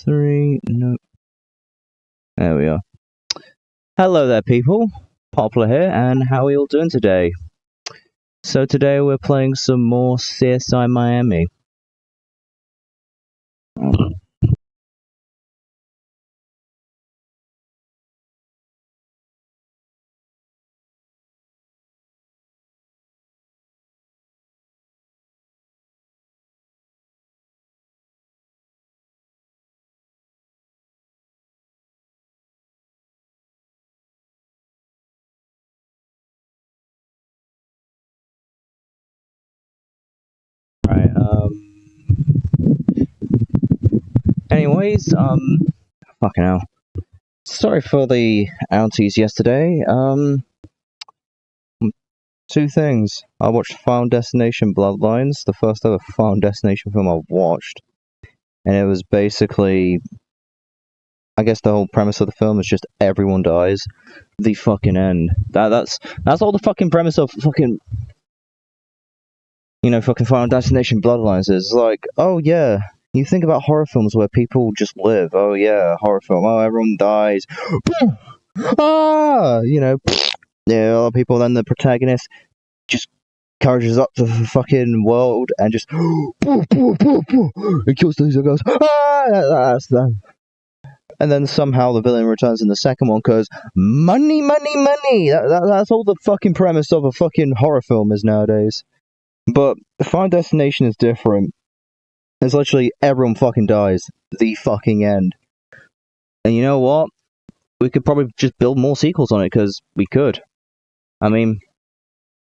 Three, no. There we are. Hello there, people. Popler here, and how are you all doing today? So today we're playing some more CSI Miami. Right, anyways, fucking hell. Sorry for the outies yesterday. Two things. I watched Final Destination Bloodlines, the first ever Final Destination film I've watched. And it was basically, I guess the whole premise of the film is just everyone dies. The fucking end. That's all the fucking premise of fucking, fucking Final Destination Bloodlines is. Like, oh yeah, you think about horror films where people just live. Oh yeah, horror film. Oh, everyone dies. Ah, yeah, a lot of people. Then the protagonist just encourages up to the fucking world and just it kills these and goes, ah, that's them. And then somehow the villain returns in the second one because money, money, money. That's all the fucking premise of a fucking horror film is nowadays. But Final Destination is different. It's literally everyone fucking dies. The fucking end. And you know what? We could probably just build more sequels on it because we could. I mean,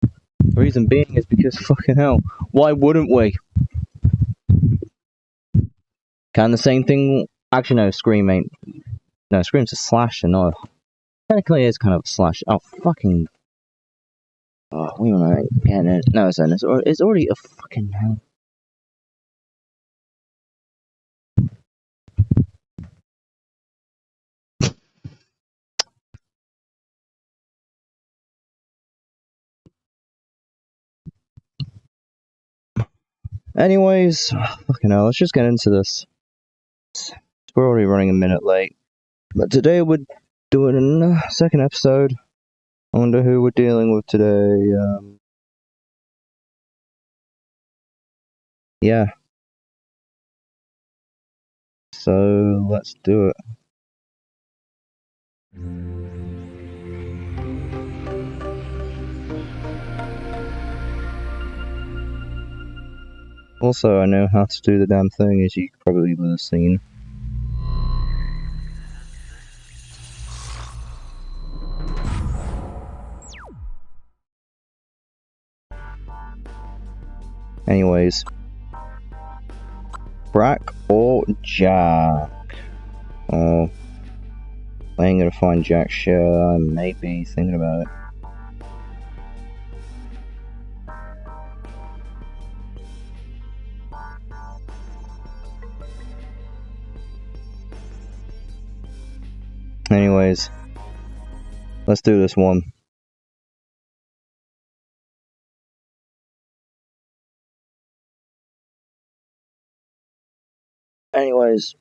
the reason being is because fucking hell. Why wouldn't we? Kind of the same thing. Actually, no, Scream ain't. No, Scream's a slasher, no. Technically, it is kind of a slash. Oh, fucking. Oh, we wanna get it. No, it's already a fucking hell. Anyways, fucking hell, let's just get into this. We're already running a minute late. But today we're doing a second episode. I wonder who we're dealing with today. Yeah. So, let's do it. Also, I know how to do the damn thing, as you probably would have seen. Anyways. Brack or Jack? Oh. I ain't gonna find Jack shit. I may be thinking about it. Anyways, let's do this one. Anyways.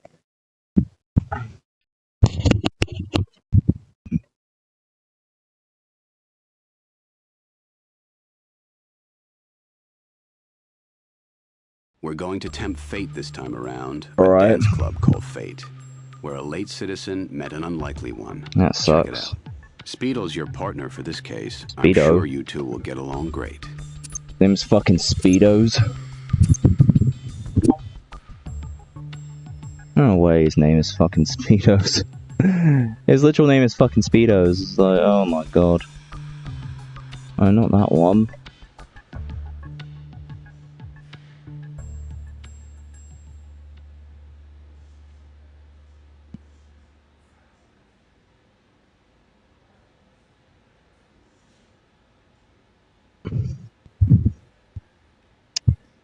We're going to tempt fate this time around. All right. A dance club called Fate, where a late citizen met an unlikely one. That sucks. Check it out. Speedo's your partner for this case. Speedo. I'm sure you two will get along great. Them's fucking Speedos. No way his name is fucking Speedos. His literal name is fucking Speedos. It's like, oh my god. Oh, not that one.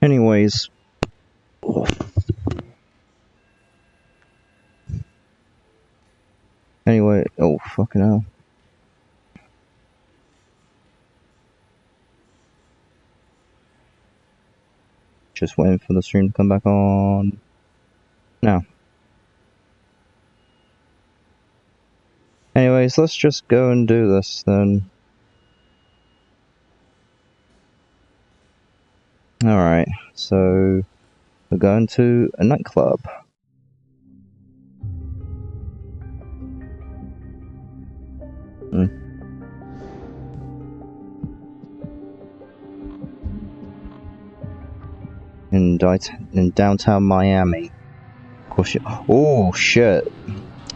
Anyways. Anyway, oh fucking hell. Just waiting for the stream to come back on. Now. Anyways, let's just go and do this then. Alright, so we're going to a nightclub. In downtown Miami. Oh shit.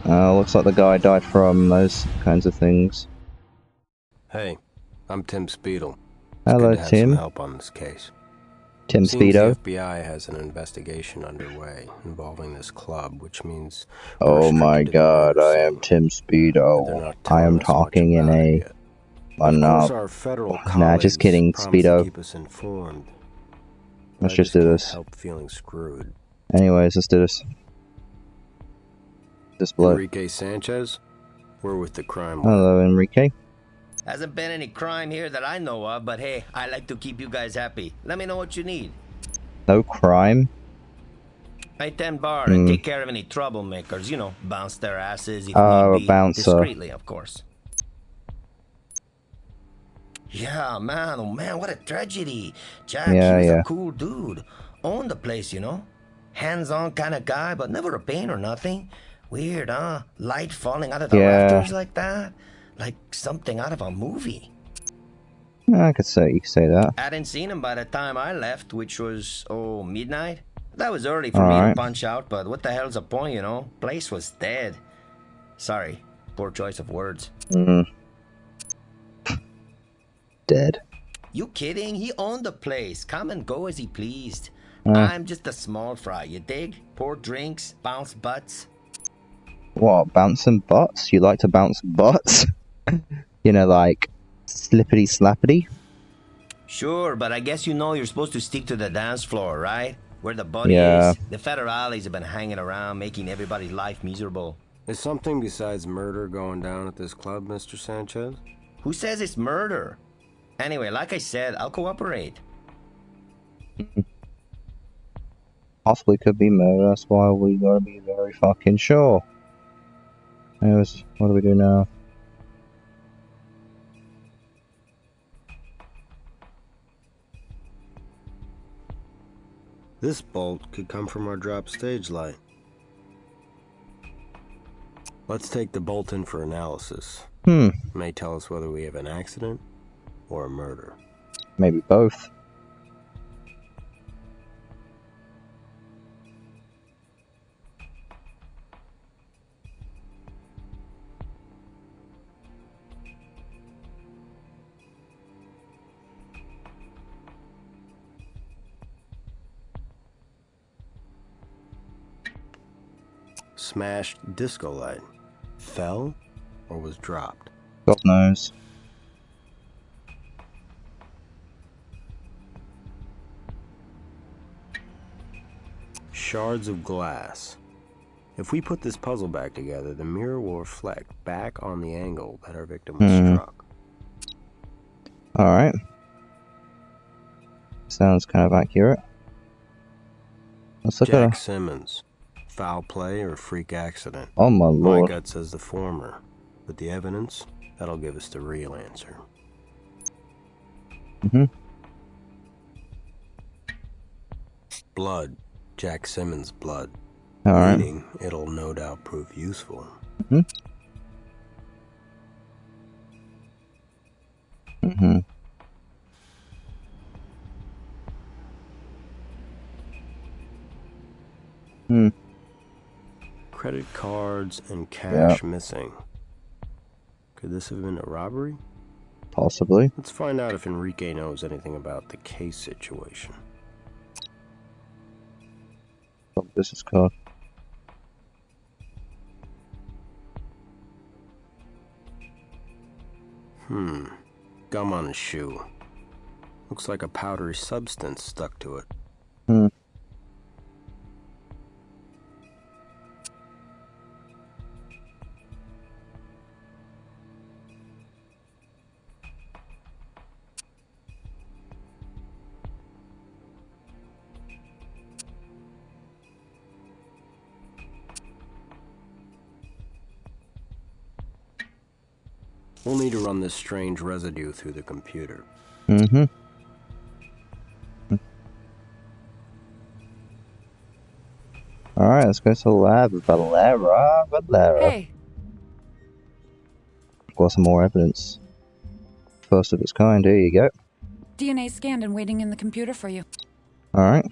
Looks like the guy died from those kinds of things. Hey, I'm Tim Speedle. Hello, good to have Tim. some help on this case. Tim Seems Speedo. the FBI has an investigation underway involving this club, which means. Oh my god, I am Tim Speedo. I am talking in a. Our federal Nah, just kidding, Speedo. keep us informed. Let's just do this. Help feeling screwed. Anyways, let's do this. Display. Enrique Sanchez? We're with the crime. Hello, Enrique. Hasn't been any crime here that I know of, but hey, I like to keep you guys happy. Let me know what you need. No crime? I tend bar and take care of any troublemakers, you know, bounce their asses if Oh, need be. bouncer. Discreetly, of course. Yeah, man, oh man, what a tragedy. Jack, he Yeah, was a yeah. cool dude. Owned the place, you know? Hands-on kind of guy, but never a pain or nothing. Weird, huh? Light falling out of the Yeah. rafters like that? Like something out of a movie. I could say, you could say that. I hadn't seen him by the time I left, which was, midnight? That was early for me to Alright. punch out, but what the hell's the point, you know? Place was dead. Sorry, poor choice of words. Dead. You kidding? He owned the place. Come and go as he pleased. Uh, I'm just a small fry, you dig? Pour drinks, bounce butts. what, bouncing butts? You like to bounce butts? You know, like, slippity slappity? Sure, but I guess you know you're supposed to stick to the dance floor, right? Where the body Yeah. is. The federales have been hanging around, making everybody's life miserable. Is something besides murder going down at this club, Mr. Sanchez? Who says it's murder? Anyway, like I said, I'll cooperate. Possibly could be murder, that's why we gotta be very fucking sure. Anyways, what do we do now? This bolt could come from our drop stage light. Let's take the bolt in for analysis. It may tell us whether we have an accident or a murder. Maybe both. Smashed disco light. Fell or was dropped? God knows. Shards of glass. If we put this puzzle back together, the mirror will reflect back on the angle that our victim was struck. Alright. Sounds kind of accurate. Let's look Jack at Simmons. Foul play or freak accident? Oh my My lord. gut says the former. But the evidence, that'll give us the real answer. Blood. Jack Simmons' blood. Alright. Meaning, it'll no doubt prove useful. Credit cards and cash missing. Could this have been a robbery? Possibly. Let's find out if Enrique knows anything about the case situation. Business card. Gum on his shoe. Looks like a powdery substance stuck to it. We'll need to run this strange residue through the computer. Alright, let's go to the lab. Valera. Hey, Got some more evidence. First of its kind, here you go. DNA scanned and waiting in the computer for you. Alright.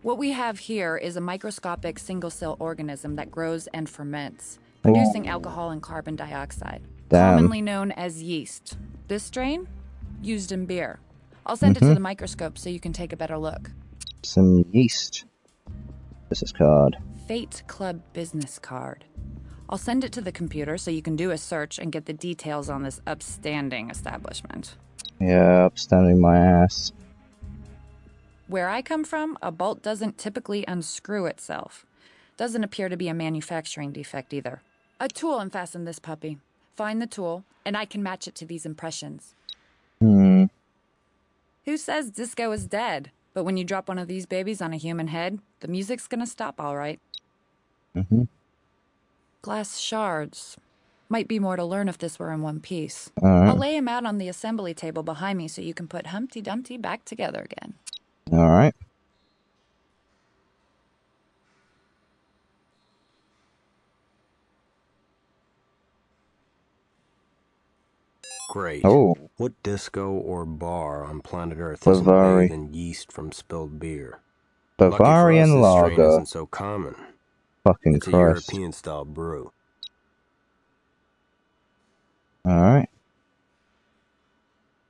What we have here is a microscopic single-cell organism that grows and ferments, producing alcohol and carbon dioxide, Damn. commonly known as yeast. This strain? Used in beer. I'll send it to the microscope so you can take a better look. Some yeast. Business card. Fate Club business card. I'll send it to the computer so you can do a search and get the details on this upstanding establishment. Yeah, upstanding my ass. Where I come from, a bolt doesn't typically unscrew itself. Doesn't appear to be a manufacturing defect either. A tool unfastened this puppy. Find the tool, and I can match it to these impressions. Who says disco is dead? But when you drop one of these babies on a human head, the music's gonna stop all right. Glass shards. Might be more to learn if this were in one piece. Alright. I'll lay him out on the assembly table behind me so you can put Humpty Dumpty back together again. Alright. Great. Oh, What disco or bar on planet Earth isn't bathed in yeast from spilled beer? Lucky for us, Bavarian this strain lager. isn't so common. Fucking It's a Christ. European-style brew. Alright.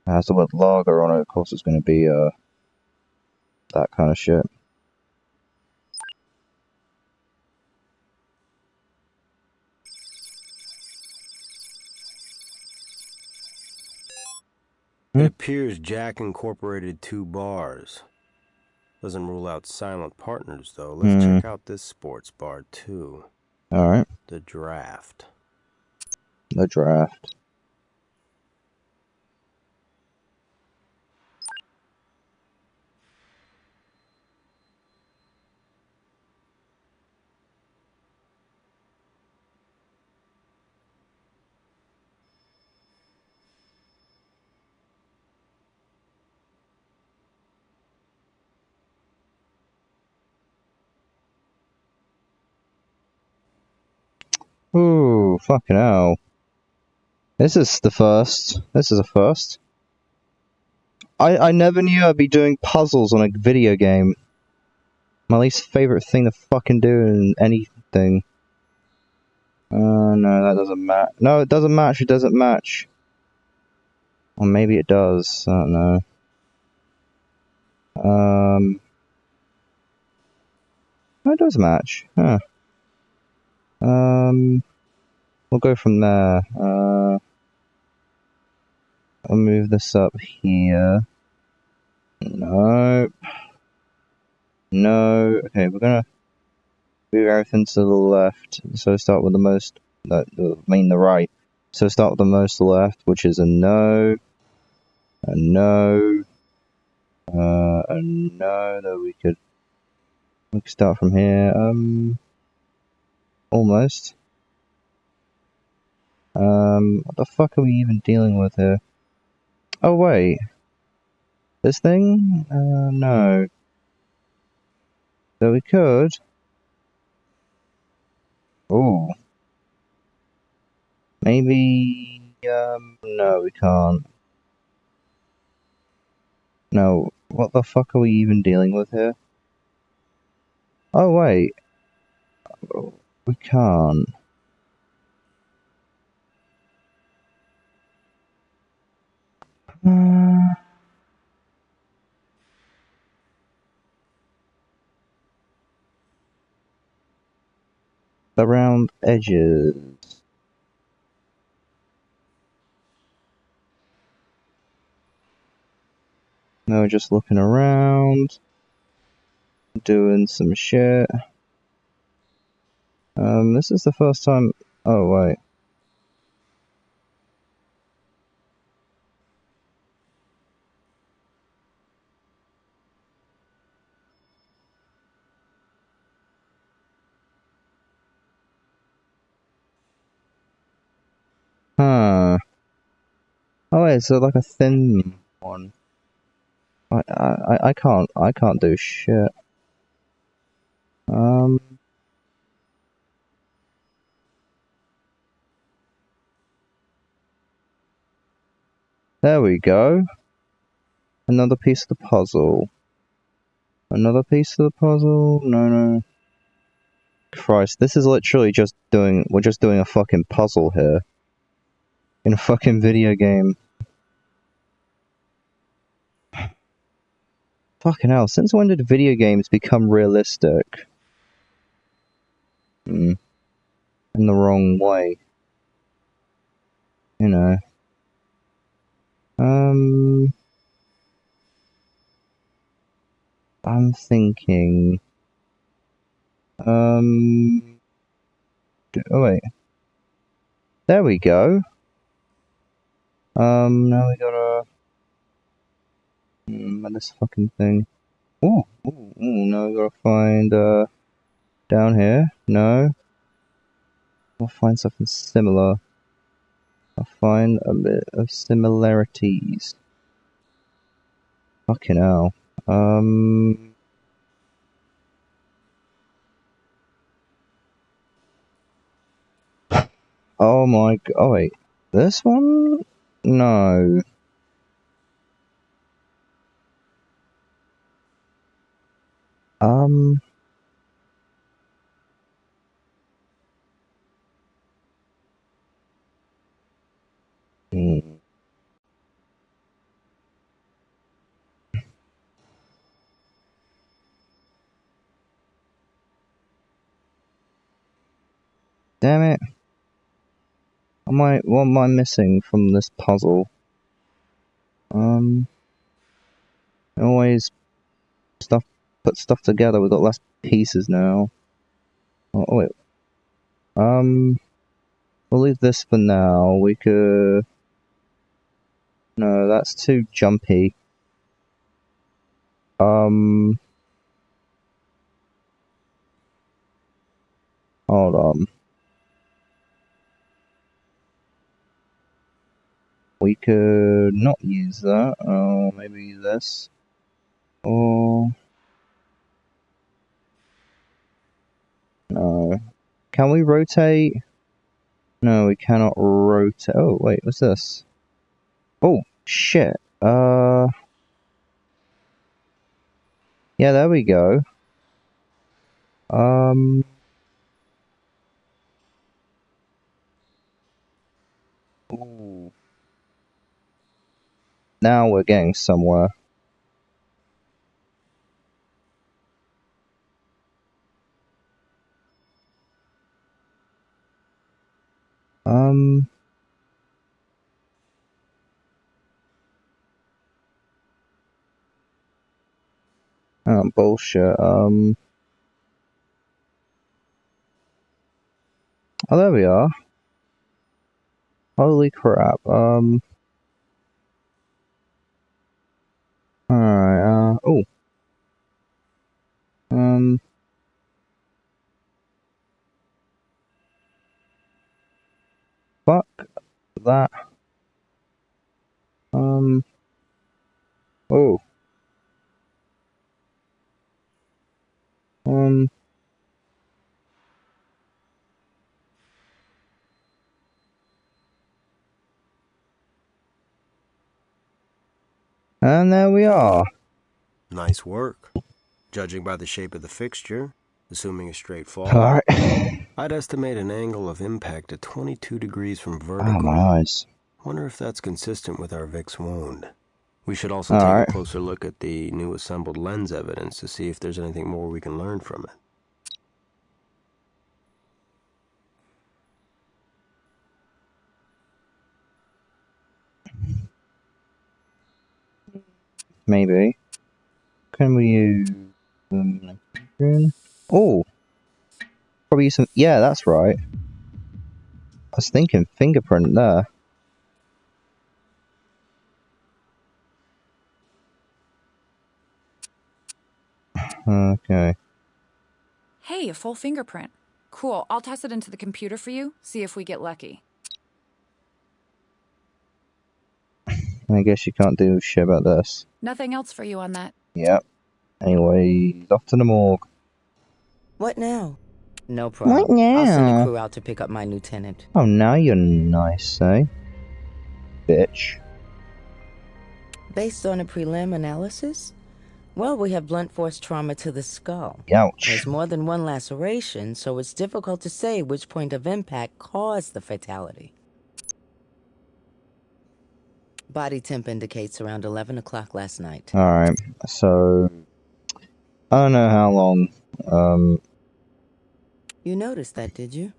It has the word lager on it, of course it's gonna be, that kind of shit. It appears Jack incorporated 2 bars. Doesn't rule out silent partners, though. Let's check out this sports bar, too. Alright. The Draft. The Draft. Ooh, fucking hell. This is the first. This is a first. I never knew I'd be doing puzzles on a video game. My least favorite thing to fucking do in anything. No, that doesn't match. No, it doesn't match. It doesn't match. Or maybe it does. I don't know. No, it does match. Huh. We'll go from there. I'll move this up here. No. No. Okay, we're gonna move everything to the left. So start with the most. I mean the right. So start with the most left, which is a no. A no. A no. That we could start from here. Almost. What the fuck are we even dealing with here? Oh wait. This thing? No. So we could. Oh. Maybe, no, we can't. No, what the fuck are we even dealing with here? Oh wait. We can't. The round edges. No, just looking around. Doing some shit. This is the first time. Oh, wait. Huh. Oh, wait, so like a thin one. I can't do shit. There we go. Another piece of the puzzle. Another piece of the puzzle? No. Christ, this is literally just doing. We're just doing a fucking puzzle here. In a fucking video game. Fucking hell, since when did video games become realistic? In the wrong way. You know. I'm thinking. Oh wait. There we go. Now we gotta. This fucking thing. Ooh, now we gotta find, down here. No. We'll find something similar. I find a bit of similarities. Fucking hell. Oh my god. Oh wait. This one? No. Hmm. Damn it. What am I missing from this puzzle? Always put stuff together. We've got less pieces now. Oh wait. We'll leave this for now. We could... No, that's too jumpy. Hold on. We could not use that. Maybe this. Or... No. Can we rotate? No, we cannot rotate. Oh, wait, what's this? Oh, shit. Yeah, there we go. Ooh. Now we're getting somewhere. Oh, bullshit. Oh, there we are. Holy crap. Alright, oh. Fuck that. Oh. And there we are. Nice work. Judging by the shape of the fixture, assuming a straight fall, Alright. I'd estimate an angle of impact at 22 degrees from Ah, vertical. my eyes. Wonder if that's consistent with our Vic's wound. We should also take a closer look at the new assembled lens evidence to see if there's anything more we can learn from it. Maybe. Can we use... Oh! Probably use some... Yeah, that's right. I was thinking fingerprint there. Okay. Hey, a full fingerprint. Cool, I'll toss it into the computer for you, see if we get lucky. I guess you can't do shit about this. Nothing else for you on that. Yep. Anyway, off to the morgue. What now? No problem. What now? I'll send a crew out to pick up my new tenant. Oh, now you're nice, eh? Bitch. Based on a prelim analysis? Well, we have blunt force trauma to the skull. Ouch. There's more than one laceration, so it's difficult to say which point of impact caused the fatality. Body temp indicates around 11 o'clock last night. Alright, so... I don't know how long, You noticed that, did you?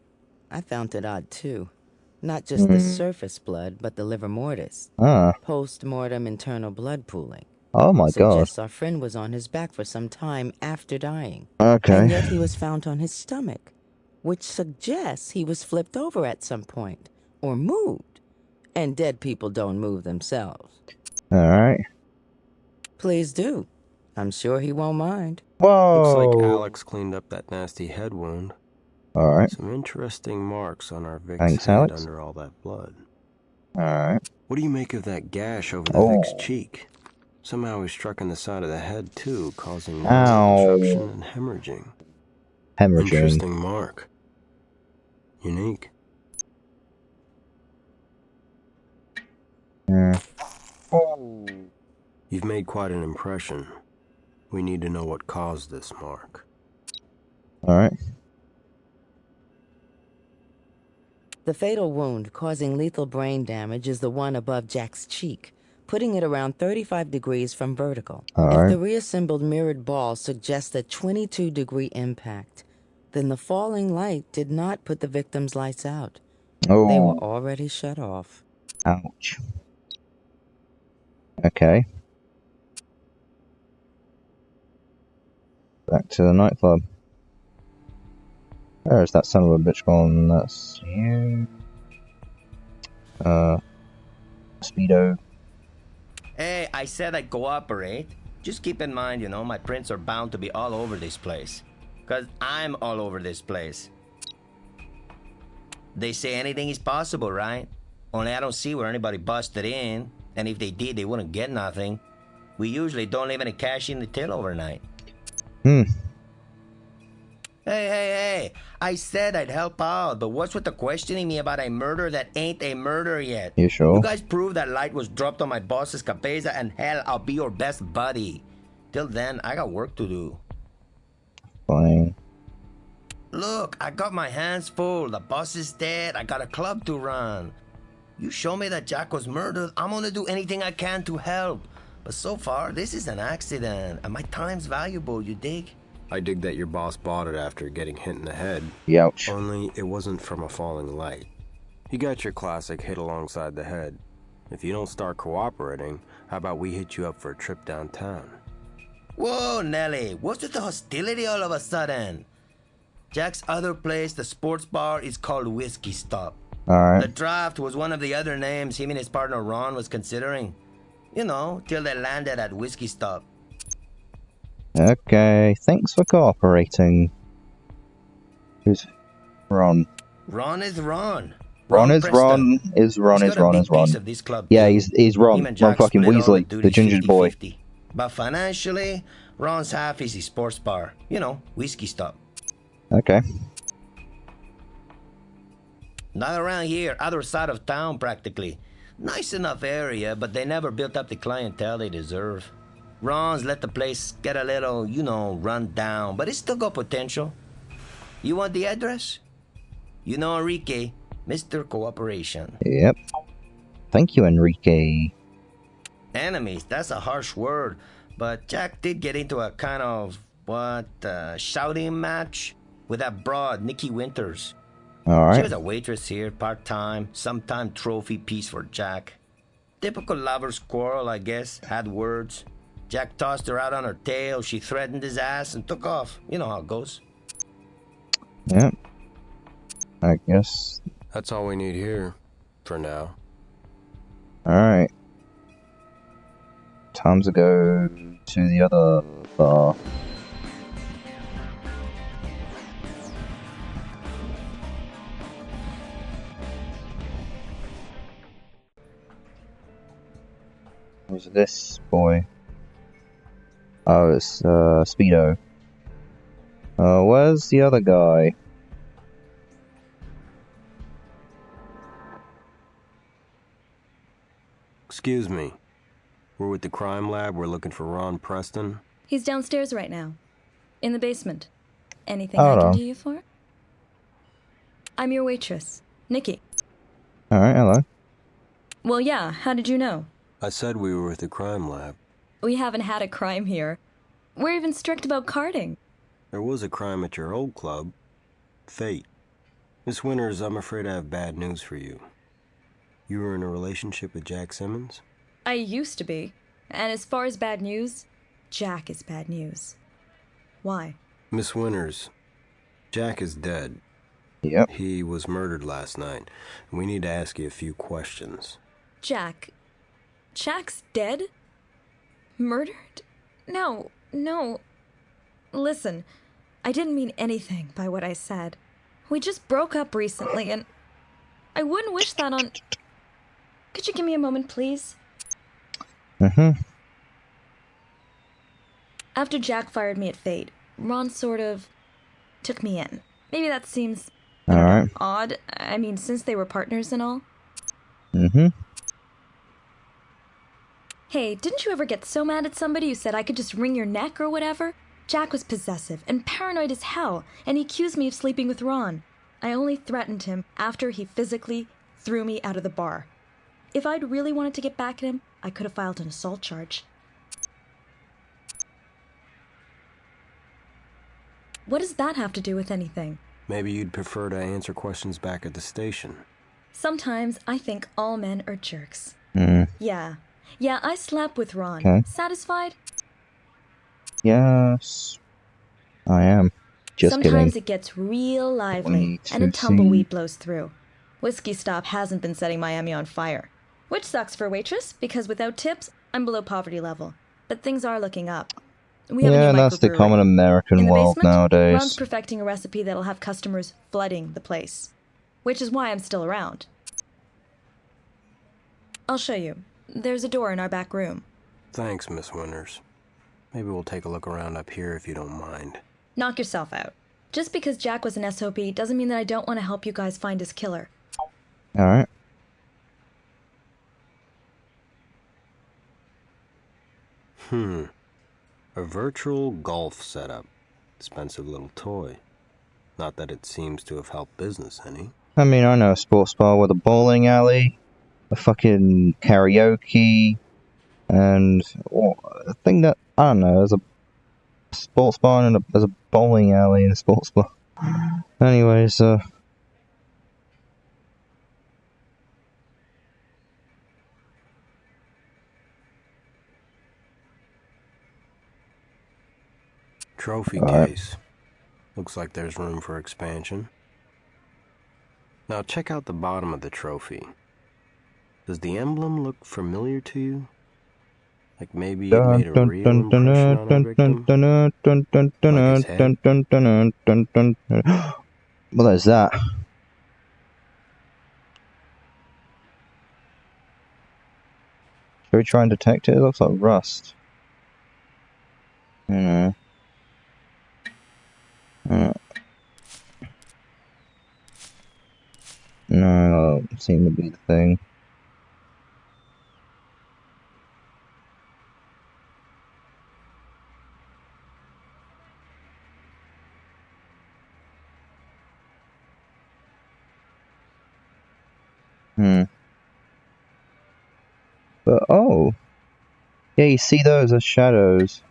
I found it odd, too. Not just the surface blood, but the livor mortis. Post-mortem internal blood pooling. Oh my god. Suggests our friend was on his back for some time after dying. Okay. And yet he was found on his stomach, which suggests he was flipped over at some point, or moved. And dead people don't move themselves. Alright. Please do. I'm sure he won't mind. Whoa! Looks like Alex cleaned up that nasty head wound. Alright. Some interesting marks on our Vic's Thanks, head Alex. under all that blood. Alright. What do you make of that gash over the Vic's cheek? Somehow he struck in the side of the head, too, causing neural disruption and hemorrhaging. Interesting mark. Unique. Yeah. You've made quite an impression. We need to know what caused this mark. Alright. The fatal wound causing lethal brain damage is the one above Jack's cheek, putting it around 35 degrees from vertical. If the reassembled mirrored ball suggests a 22-degree impact, then the falling light did not put the victim's lights out. Oh. They were already shut off. Ouch. Okay. Back to the nightclub. Where is that son of a bitch gone? That's you. Speedo. Hey, I said I'd cooperate. Just keep in mind, my prints are bound to be all over this place. 'Cause I'm all over this place. They say anything is possible, right? Only I don't see where anybody busted in. And if they did, they wouldn't get nothing. We usually don't leave any cash in the till overnight. Hey, I said I'd help out, but what's with the questioning me about a murder that ain't a murder yet? You sure? You guys prove that light was dropped on my boss's cabeza, and hell, I'll be your best buddy. Till then, I got work to do. Fine. Look, I got my hands full. The boss is dead. I got a club to run. You show me that Jack was murdered, I'm gonna do anything I can to help. But so far, this is an accident, and my time's valuable, you dig? I dig that your boss bought it after getting hit in the head. Youch. Only it wasn't from a falling light. You got your classic hit alongside the head. If you don't start cooperating, how about we hit you up for a trip downtown? Whoa, Nelly, what's with the hostility all of a sudden? Jack's other place, the sports bar, is called Whiskey Stop. Alright. The draft was one of the other names him and his partner Ron was considering. Till they landed at Whiskey Stop. Okay, thanks for cooperating. Who's Ron? Ron is Ron. Ron is Preston. Ron. Is Ron He's is got a Ron big is Ron. piece of this club Yeah, too. he's Ron. Him and Ron Jack fucking split all Weasley, the duties ginger boy. 50-50. But financially, Ron's half is his sports bar. Whiskey Stop. Okay. Not around here, other side of town practically. Nice enough area, but they never built up the clientele they deserve. Ron's let the place get a little, run down, but it's still got potential. You want the address? Enrique, Mr. Cooperation. Yep. Thank you, Enrique. Enemies, that's a harsh word, but Jack did get into a kind of, shouting match with that broad, Nikki Winters. Alright. She was a waitress here, part-time, sometime trophy piece for Jack. Typical lover's quarrel, I guess, had words. Jack tossed her out on her tail, she threatened his ass, and took off. You know how it goes. Yep. I guess. That's all we need here, for now. Alright. Time to go to the other bar. Who's this boy? Oh, it's Speedo. Where's the other guy? Excuse me. We're with the crime lab. We're looking for Ron Preston. He's downstairs right now. In the basement. Anything I can do you for? I'm your waitress, Nikki. Alright, hello. Well, yeah, how did you know? I said we were with the crime lab. We haven't had a crime here. We're even strict about carding. There was a crime at your old club. Fate. Miss Winters, I'm afraid I have bad news for you. You were in a relationship with Jack Simmons? I used to be. And as far as bad news, Jack is bad news. Why? Miss Winters, Jack is dead. Yep. He was murdered last night. We need to ask you a few questions. Jack's dead? Murdered? No. Listen, I didn't mean anything by what I said. We just broke up recently, and I wouldn't wish that on... Could you give me a moment, please? After Jack fired me at Fate, Ron sort of took me in. Maybe that seems, I don't know, odd. I mean, since they were partners and all. Hey, didn't you ever get so mad at somebody who said I could just wring your neck or whatever? Jack was possessive and paranoid as hell, and he accused me of sleeping with Ron. I only threatened him after he physically threw me out of the bar. If I'd really wanted to get back at him, I could have filed an assault charge. What does that have to do with anything? Maybe you'd prefer to answer questions back at the station. Sometimes I think all men are jerks. Yeah, I slept with Ron. Okay. Satisfied? Yes. I am. Just Sometimes kidding. it gets real lively, and a tumbleweed blows through. Whiskey Stop hasn't been setting Miami on fire. Which sucks for a waitress, because without tips, I'm below poverty level. But things are looking up. We have a new that's the microbrewery. common American In the world basement, nowadays. Ron's perfecting a recipe that'll have customers flooding the place. Which is why I'm still around. I'll show you. There's a door in our back room. Thanks, Miss Winters. Maybe we'll take a look around up here if you don't mind. Knock yourself out. Just because Jack was an SOB doesn't mean that I don't want to help you guys find his killer. Alright. A virtual golf setup. Expensive little toy. Not that it seems to have helped business any. I mean, I know a sports bar with a bowling alley, a fucking karaoke, and a thing that, I don't know, there's a sports bar and there's a bowling alley and a sports bar. Anyways, Trophy case. Looks like there's room for expansion. Now check out the bottom of the trophy. Does the emblem look familiar to you? Like maybe it made a real impression on a victim? Like his head? What is that? Should we try and detect it? It looks like rust. No, that doesn't seem to be the thing. But, oh! Yeah, you see those as shadows.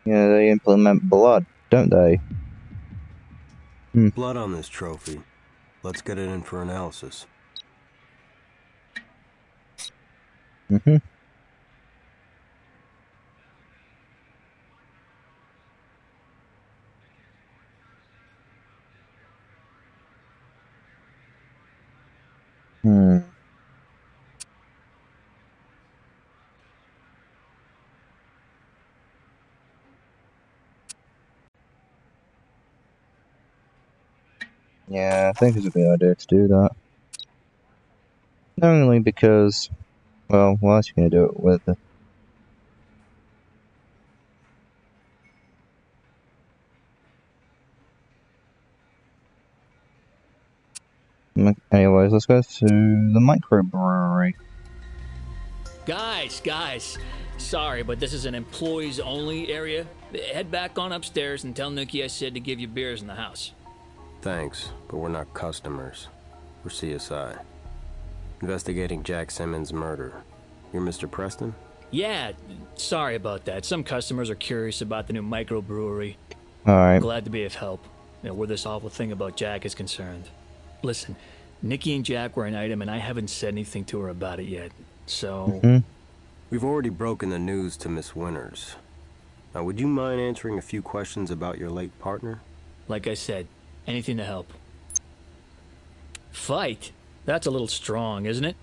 Yeah, they implement blood, don't they? Blood on this trophy. Let's get it in for analysis. Yeah, I think it's a good idea to do that. Not only because, well, what else are you going to do it with? Anyways, let's go to the microbrewery. Guys, sorry, but this is an employees-only area. Head back on upstairs and tell Nikki I said to give you beers in the house. Thanks, but we're not customers. We're CSI. Investigating Jack Simmons' murder. You're Mr. Preston? Yeah, sorry about that. Some customers are curious about the new microbrewery. Alright. Glad to be of help. Where this awful thing about Jack is concerned. Listen, Nikki and Jack were an item and I haven't said anything to her about it yet. So... We've already broken the news to Miss Winters. Now, would you mind answering a few questions about your late partner? Like I said, anything to help. Fight? That's a little strong, isn't it?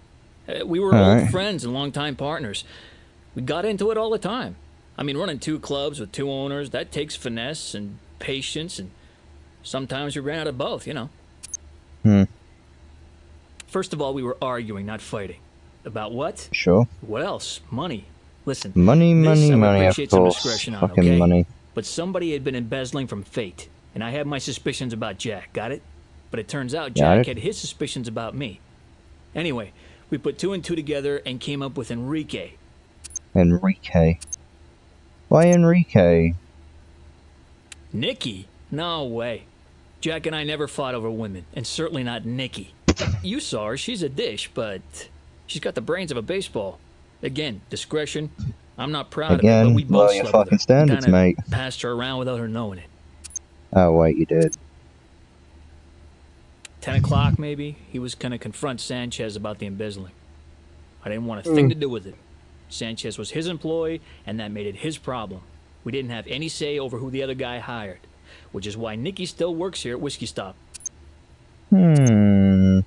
We were old friends and longtime partners. We got into it all the time. I mean, running 2 clubs with 2 owners, that takes finesse and patience, and sometimes we ran out of both, you know. First of all, we were arguing, not fighting. About what? Sure. What else? Money. Listen, Money, this money, I would money, of appreciate some course. discretion on, Fucking okay? money. But somebody had been embezzling from Fate, and I had my suspicions about Jack, got it? But it turns out Jack had his suspicions about me. Anyway, we put 2 and 2 together and came up with Enrique. Enrique? Why Enrique? Nikki? No way. Jack and I never fought over women, and certainly not Nikki. You saw her, she's a dish, but she's got the brains of a baseball. Again, discretion. I'm not proud of it, but we both slept with her. Standards, mate. Passed her around without her knowing it. Oh, wait, you did. 10 o'clock, maybe, he was gonna confront Sanchez about the embezzling. I didn't want a thing to do with it. Sanchez was his employee, and that made it his problem. We didn't have any say over who the other guy hired, which is why Nikki still works here at Whiskey Stop. Are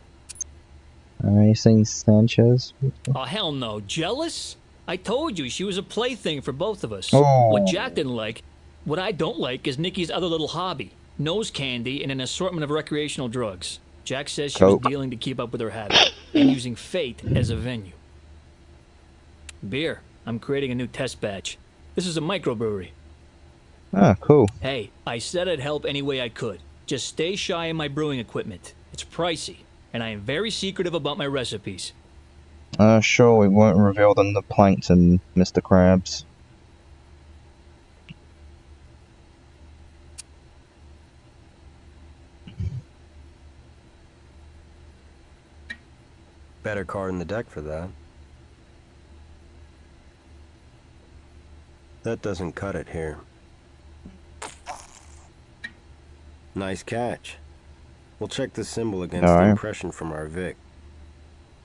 you saying Sanchez? Oh, hell no. Jealous? I told you, she was a plaything for both of us. Oh. What Jack didn't like, what I don't like, is Nikki's other little hobby. Nose candy and an assortment of recreational drugs. Jack says she was dealing to keep up with her habit, and using Fate as a venue. Beer. I'm creating a new test batch. This is a microbrewery. Ah, cool. Hey, I said I'd help any way I could. Just stay shy of my brewing equipment. It's pricey, and I am very secretive about my recipes. Sure, we won't reveal them the plankton, Mr. Krabs. Better card in the deck for that. That doesn't cut it here. Nice catch. We'll check the symbol against the impression from our Vic.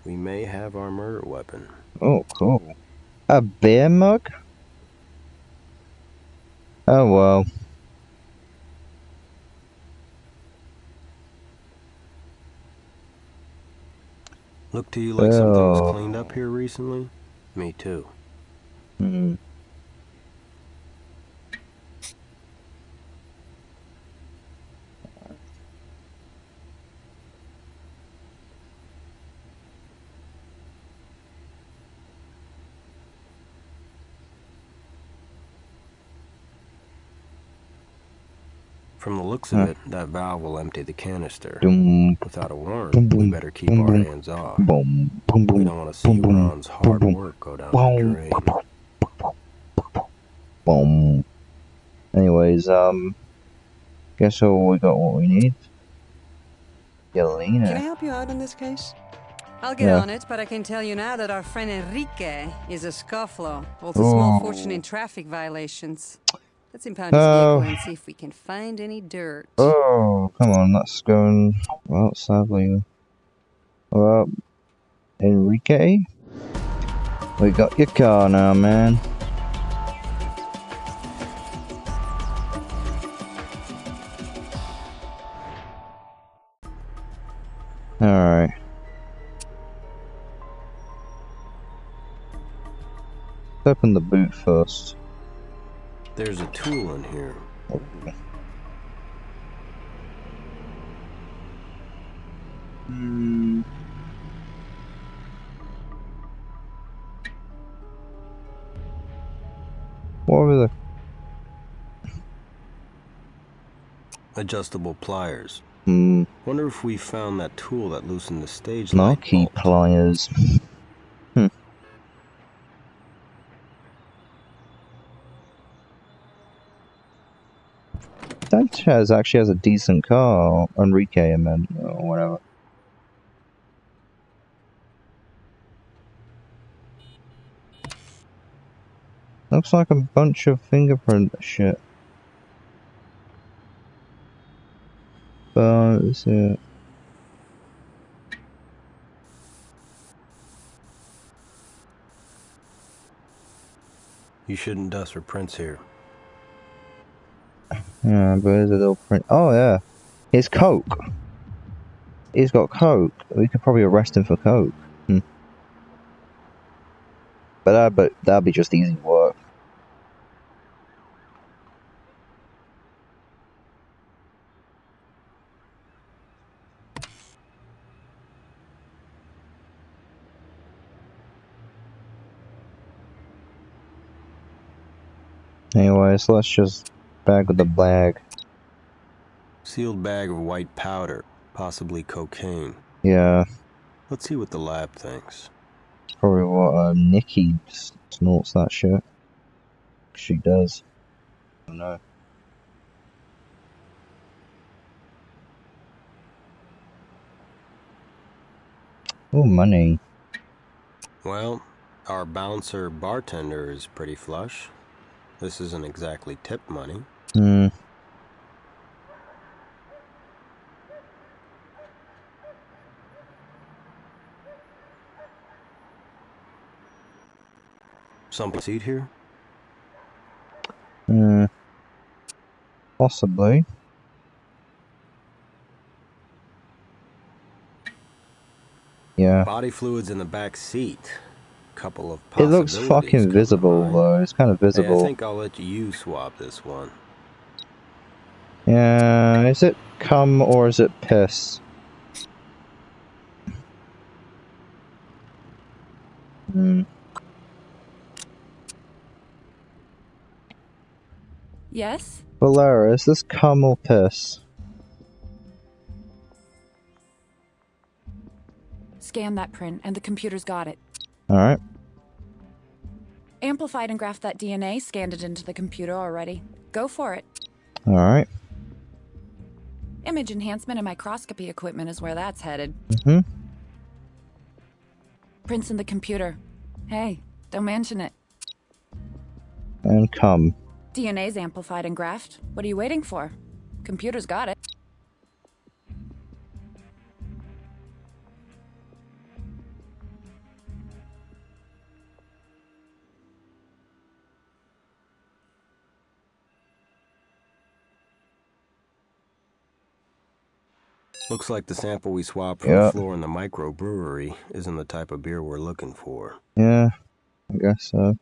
We may have our murder weapon. Oh, cool. A beer mug? Oh, well. Look to you like something was cleaned up here recently? Me too. From the looks of it, that valve will empty the canister. Without a warrant, we better keep our hands off. We don't want to see Ron's hard work go down the drain. Boom. Anyways, guess we got what we need. Yelena. Can I help you out in this case? I'll get on it, but I can tell you now that our friend Enrique is a scuffler, holds a small fortune in traffic violations. Let's impound his vehicle and see if we can find any dirt. Oh, come on, let's go and... Well, sadly... Well, Enrique? We got your car now, man. Alright. Let's open the boot first. There's a tool in here. What were the... Adjustable pliers. Wonder if we found that tool that loosened the stage light Marquee bolt. pliers. Sanchez actually has a decent car. Enrique, I meant, or whatever. Looks like a bunch of fingerprint shit. But let's see it. You shouldn't dust for prints here. Yeah, but there's a little print. Oh yeah, it's coke. He's got coke. We could probably arrest him for coke. But that'd be just easy work. Anyways, let's just bag with the bag. Sealed bag of white powder, possibly cocaine. Yeah. Let's see what the lab thinks. Probably what Nikki snorts that shit. She does. I don't know. Oh, money. Well, our bouncer bartender is pretty flush. This isn't exactly tip money. Some seat here? Possibly. Yeah. Body fluids in the back seat. Couple of It looks possibilities fucking visible, though. It's kind of visible. Hey, I think I'll let you swab this one. Yeah, is it cum or is it piss? Yes? Valera, is this cum or piss? Scan that print, and the computer's got it. Alright. Amplified and graphed that DNA, scanned it into the computer already. Go for it. Alright. Image enhancement and microscopy equipment is where that's headed. Prints in the computer. Hey, don't mention it. And cum. DNA's amplified and graphed. What are you waiting for? Computer's got it. Looks like the sample we swapped from the floor in the microbrewery isn't the type of beer we're looking for. Yeah, I guess so.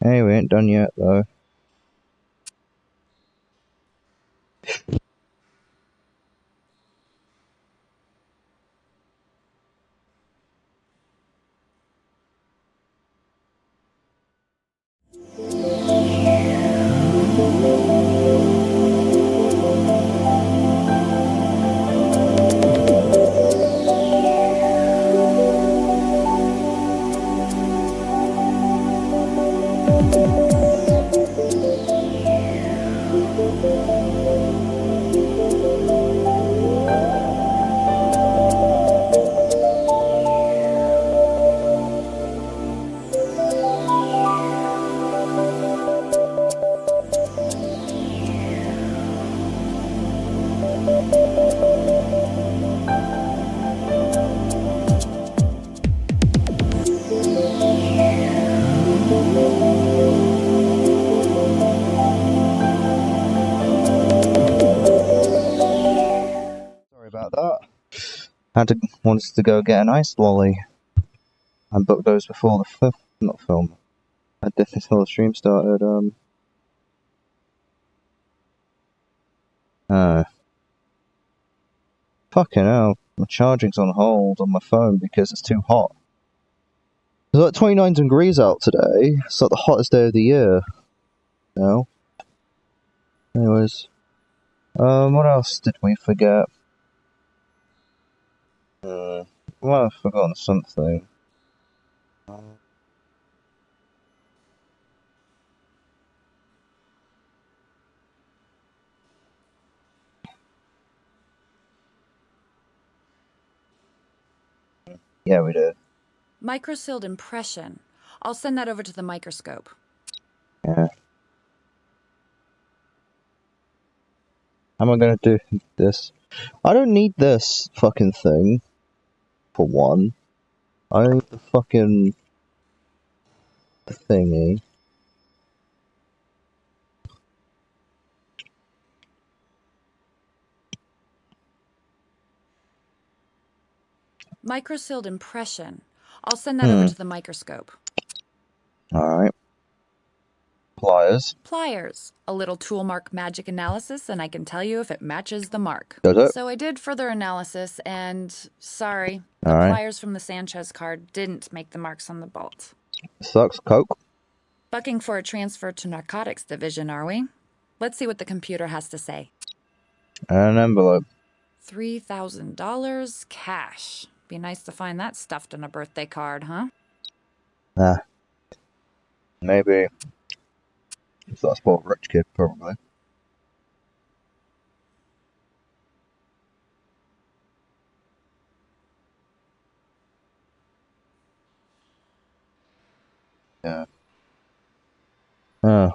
Hey, we ain't done yet, though. Wanted to go get an ice lolly. I booked those before the film. I did this before the stream started. Fucking hell. My charging's on hold on my phone because it's too hot. It's like 29 degrees out today. It's like the hottest day of the year. No. Anyways. What else did we forget? Well, I've forgotten something. Yeah, we did. Microsealed impression. I'll send that over to the microscope. Yeah. How am I gonna do this? I don't need this fucking thing. For one. I need the fucking thingy. Microsealed impression. I'll send that over to the microscope. Alright. Pliers. Pliers. A little tool mark magic analysis, and I can tell you if it matches the mark. Does it? So I did further analysis, and sorry, All the right. pliers from the Sanchez card didn't make the marks on the bolt. Sucks. Coke. Bucking for a transfer to narcotics division, are we? Let's see what the computer has to say. An envelope. $3,000 cash. Be nice to find that stuffed in a birthday card, huh? Nah. Maybe. It's that spoiled rich kid, probably. Yeah. Oh.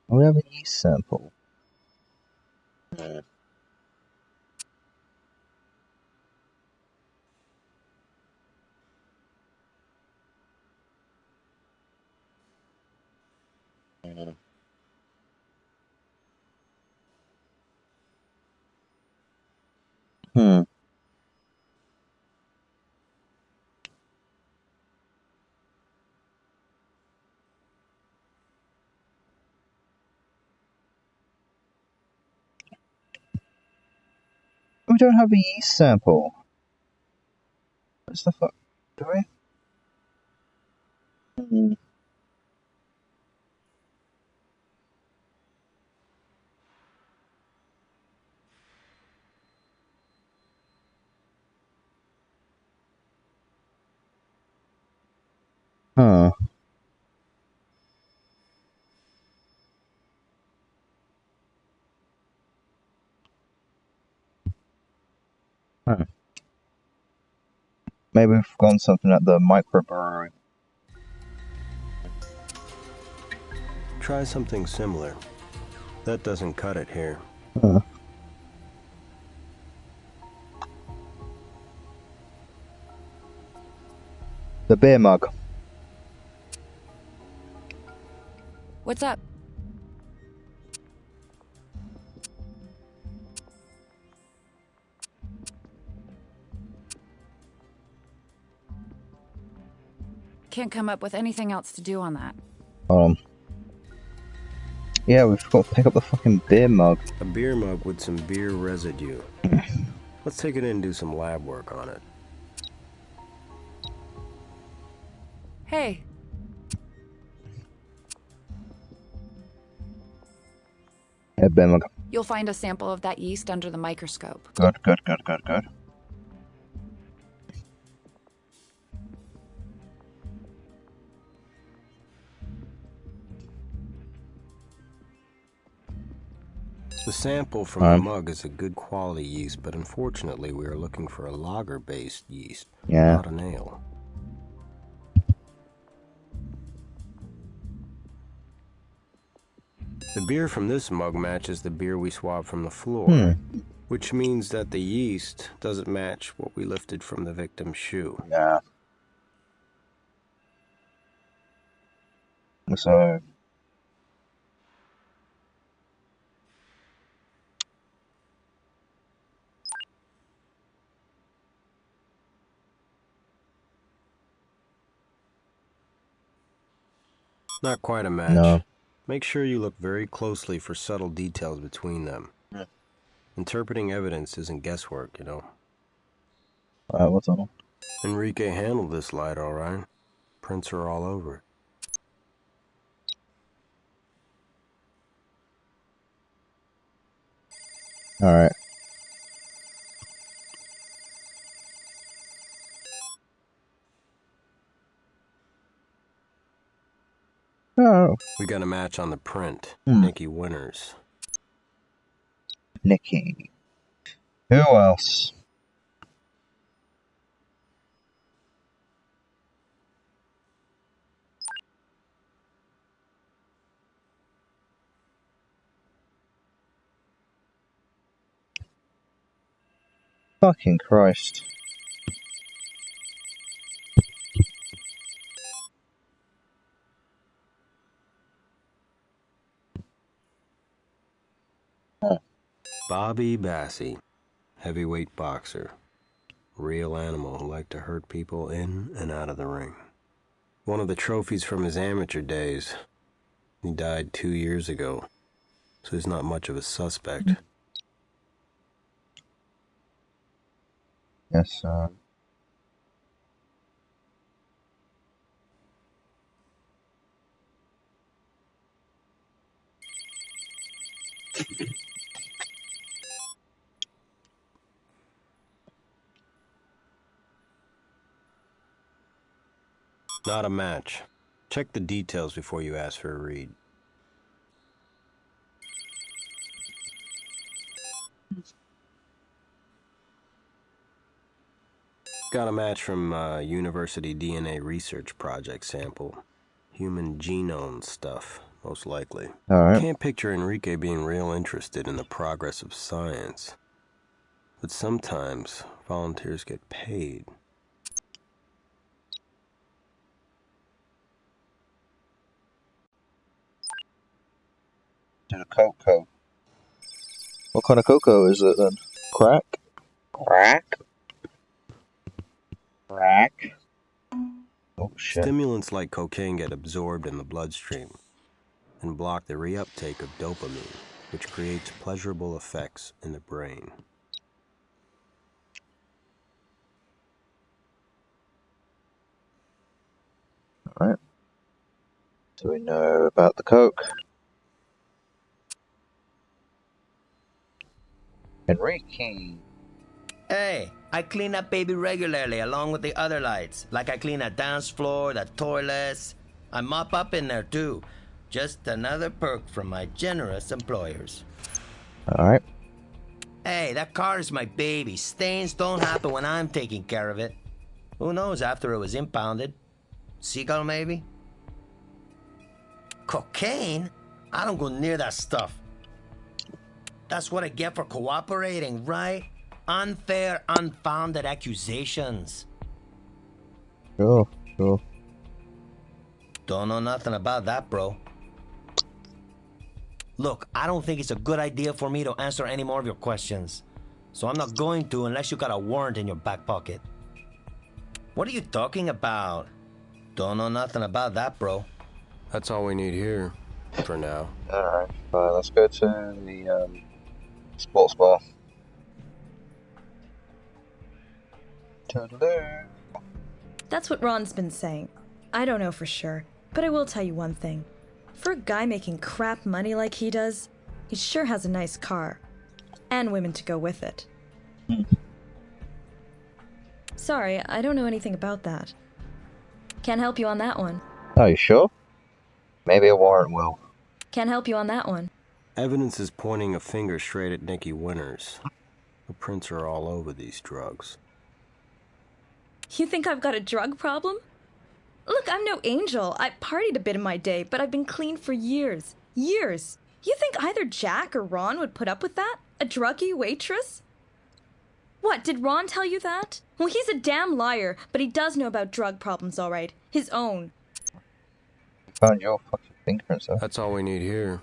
We have a yeast sample. Hmm. We don't have a yeast sample. What's the fuck? Do we? Huh. Huh. Maybe we've forgotten something at the microbrewery. Try something similar. That doesn't cut it here. Huh. The beer mug. What's up? Can't come up with anything else to do on that. Yeah, we've got to pick up the fucking beer mug. A beer mug with some beer residue. Let's take it in and do some lab work on it. Hey. Yeah, beer mug. You'll find a sample of that yeast under the microscope. Good. The sample from the mug is a good quality yeast, but unfortunately we are looking for a lager-based yeast, not an ale. The beer from this mug matches the beer we swabbed from the floor, which means that the yeast doesn't match what we lifted from the victim's shoe. Yeah. So... Not quite a match. No. Make sure you look very closely for subtle details between them. Interpreting evidence isn't guesswork, you know. What's on? Enrique handled this light all right. Prints are all over. All right. Oh. We got a match on the print. Nikki Winters. Nikki. Who else? Fucking Christ. Bobby Bassie, heavyweight boxer. Real animal who liked to hurt people in and out of the ring. One of the trophies from his amateur days. He died 2 years ago, so he's not much of a suspect. Yes, sir. Not a match. Check the details before you ask for a read. Got a match from University DNA Research Project sample. Human genome stuff, most likely. Alright. Can't picture Enrique being real interested in the progress of science. But sometimes volunteers get paid. To the cocoa. What kind of cocoa is it then? Crack? Crack? Crack? Oh shit. Stimulants like cocaine get absorbed in the bloodstream and block the reuptake of dopamine, which creates pleasurable effects in the brain. Alright. So we know about the coke. Enrique. Hey, I clean that baby regularly along with the other lights. Like I clean a dance floor, the toilets. I mop up in there too. Just another perk from my generous employers. Alright. Hey, that car is my baby. Stains don't happen when I'm taking care of it. Who knows after it was impounded? Seagull, maybe? Cocaine? I don't go near that stuff. That's what I get for cooperating, right? Unfair, unfounded accusations. Sure. Don't know nothing about that, bro. Look, I don't think it's a good idea for me to answer any more of your questions. So I'm not going to unless you got a warrant in your back pocket. What are you talking about? Don't know nothing about that, bro. That's all we need here, for now. Alright, let's go to the sports bar. Toodaloo. That's what Ron's been saying. I don't know for sure, but I will tell you one thing. For a guy making crap money like he does, he sure has a nice car. And women to go with it. Sorry, I don't know anything about that. Can't help you on that one. Are you sure? Maybe a warrant will. Can't help you on that one. Evidence is pointing a finger straight at Nicky Winters. The prints are all over these drugs. You think I've got a drug problem? Look, I'm no angel. I partied a bit in my day, but I've been clean for years. Years. You think either Jack or Ron would put up with that? A druggy waitress? What, did Ron tell you that? Well, he's a damn liar, but he does know about drug problems, all right. His own. Found your fucking fingerprints, though. That's all we need here,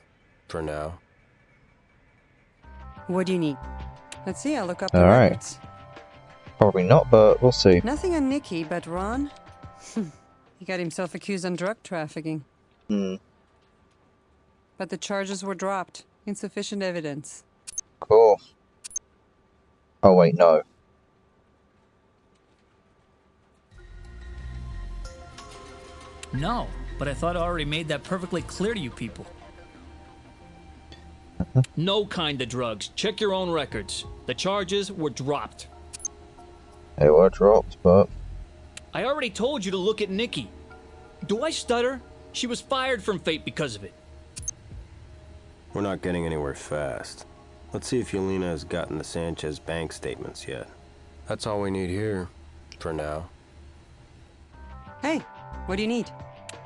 for now. What do you need? Let's see, I'll look up the Alright. records. Probably not, but we'll see. Nothing on Nicky, but Ron? He got himself accused on drug trafficking. But the charges were dropped. Insufficient evidence. Cool. Oh wait, no. No, but I thought I already made that perfectly clear to you people. No kind of drugs. Check your own records. The charges were dropped. They were dropped, but... I already told you to look at Nikki. Do I stutter? She was fired from Fate because of it. We're not getting anywhere fast. Let's see if Yelena has gotten the Sanchez bank statements yet. That's all we need here, for now. Hey, what do you need?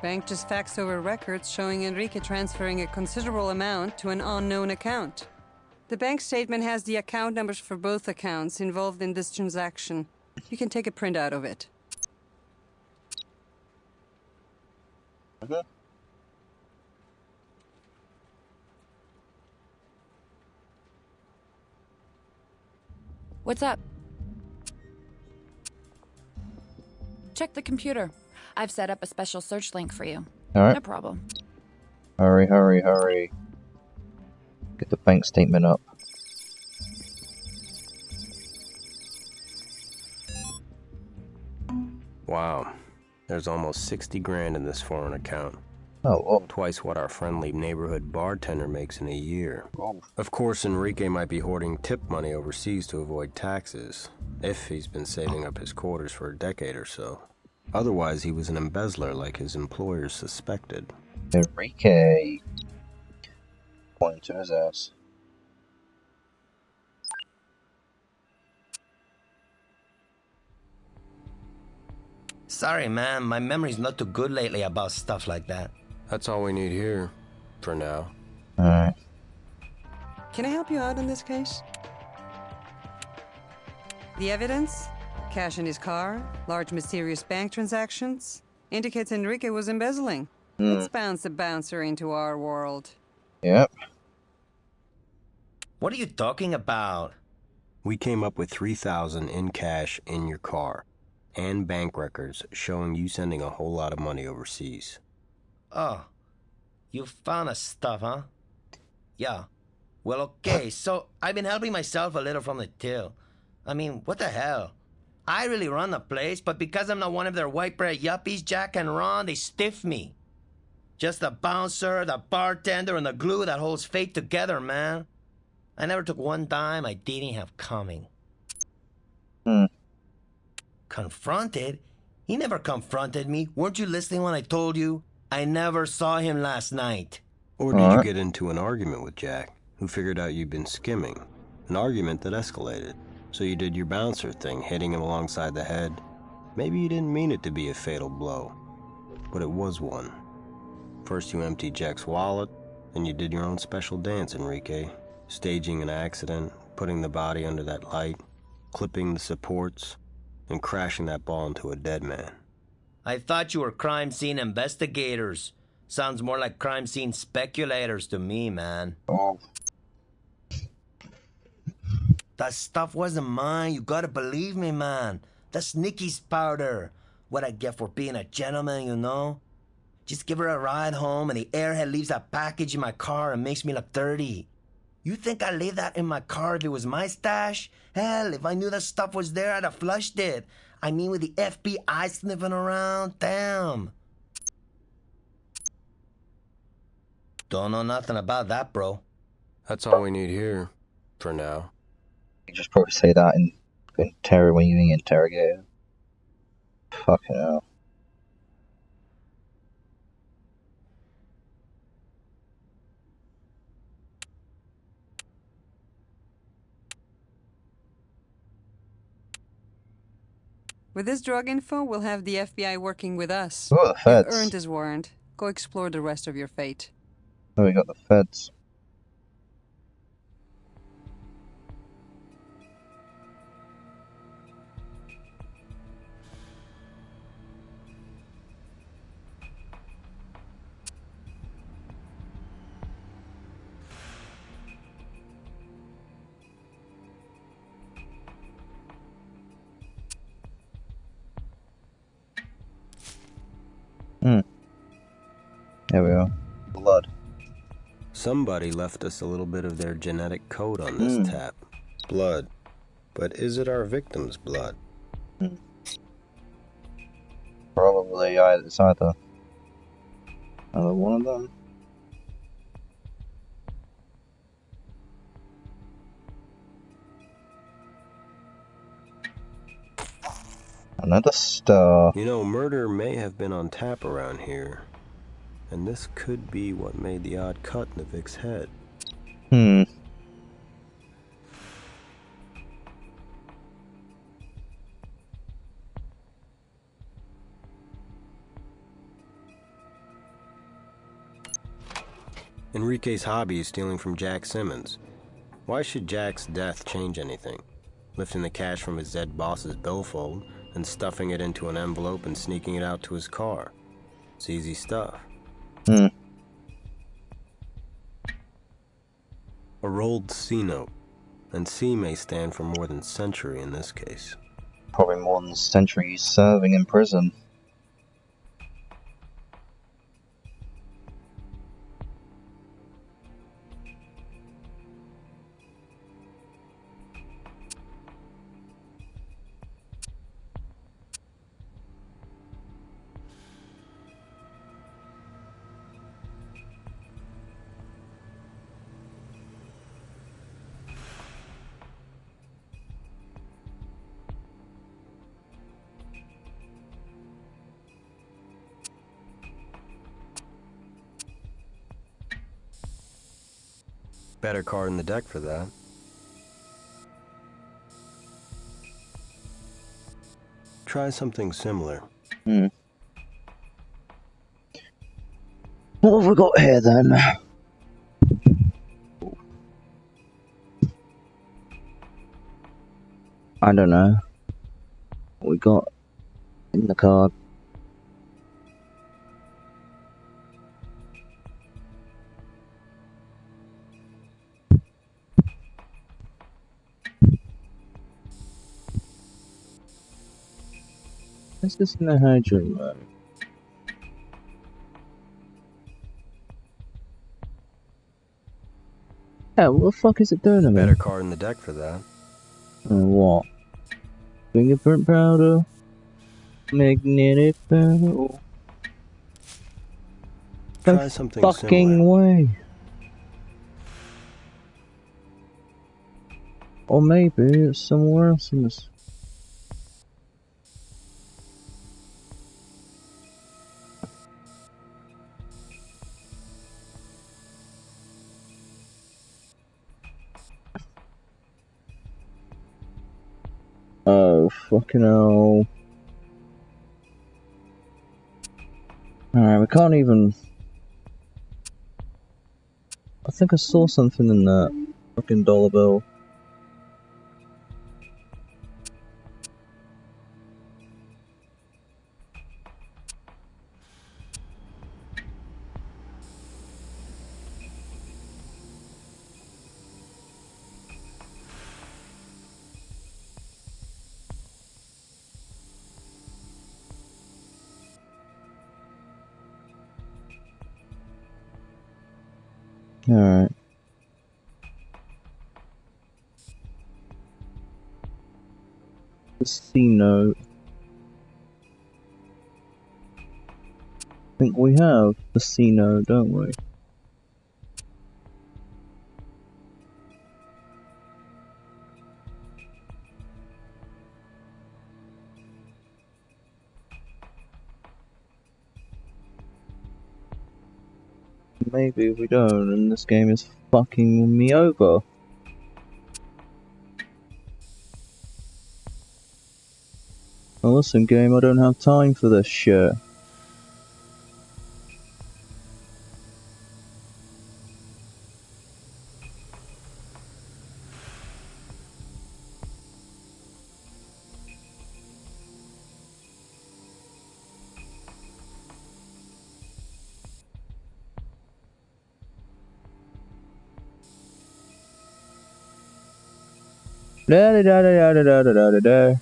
Bank just faxed over records showing Enrique transferring a considerable amount to an unknown account. The bank statement has the account numbers for both accounts involved in this transaction. You can take a printout of it. What's up? Check the computer. I've set up a special search link for you. Alright. No problem. Hurry, hurry, hurry. Get the bank statement up. Wow. There's almost 60 grand in this foreign account. Oh. Twice what our friendly neighborhood bartender makes in a year. Oh. Of course, Enrique might be hoarding tip money overseas to avoid taxes, if he's been saving up his quarters for a decade or so. Otherwise, he was an embezzler like his employers suspected. Enrique. Pointing to his ass. Sorry, man. My memory's not too good lately about stuff like that. That's all we need here, for now. Alright. Can I help you out in this case? The evidence? Cash in his car, large mysterious bank transactions, indicates Enrique was embezzling. Let's bounce the bouncer into our world. Yep. What are you talking about? We came up with $3,000 in cash in your car, and bank records showing you sending a whole lot of money overseas. Oh, you found us stuff, huh? Yeah. Well, okay, so I've been helping myself a little from the till. I mean, what the hell? I really run the place, but because I'm not one of their white bread yuppies, Jack and Ron, they stiff me. Just the bouncer, the bartender, and the glue that holds fate together, man. I never took one dime I didn't have coming. Confronted? He never confronted me. Weren't you listening when I told you? I never saw him last night. Or did you get into an argument with Jack, who figured out you'd been skimming? An argument that escalated. So you did your bouncer thing, hitting him alongside the head. Maybe you didn't mean it to be a fatal blow, but it was one. First you emptied Jack's wallet, then you did your own special dance, Enrique. Staging an accident, putting the body under that light, clipping the supports, and crashing that ball into a dead man. I thought you were crime scene investigators. Sounds more like crime scene speculators to me, man. Oh. That stuff wasn't mine. You gotta believe me, man. That's Nikki's powder. What I get for being a gentleman, you know? Just give her a ride home and the airhead leaves a package in my car and makes me look dirty. You think I'd leave that in my car if it was my stash? Hell, if I knew that stuff was there, I'd have flushed it. I mean, with the FBI sniffing around, damn. Don't know nothing about that, bro. That's all we need here, for now. You just probably say that in terror when you interrogate him. Fucking hell. With this drug info, we'll have the FBI working with us. Oh, the feds. You've earned this warrant. Go explore the rest of your fate. Oh, we got the feds. There we are. Blood. Somebody left us a little bit of their genetic code on this tap. Blood. But is it our victim's blood? Probably it's either one of them. Another star. You know, murder may have been on tap around here. And this could be what made the odd cut in the Vic's head. Enrique's hobby is stealing from Jack Simmons. Why should Jack's death change anything? Lifting the cash from his dead boss's billfold and stuffing it into an envelope and sneaking it out to his car. It's easy stuff. A rolled C-note. and C may stand for more than century in this case. Probably more than a century he's serving in prison. Better card in the deck for that. Try something similar. What have we got here then? I don't know. What we got in the card. What's this in the hydrant room? Yeah, what the fuck is it doing to me? Better card in the deck for that. What? Fingerprint powder? Magnetic powder? Try something fucking similar. way. Or maybe it's somewhere else in this. Oh, fucking hell. Alright, we can't even... I think I saw something in that fucking dollar bill. Alright. The C note. I think we have the C note, don't we? Maybe we don't, and this game is fucking me over. Well, listen, game, I don't have time for this shit. Da da da da da da da da da da.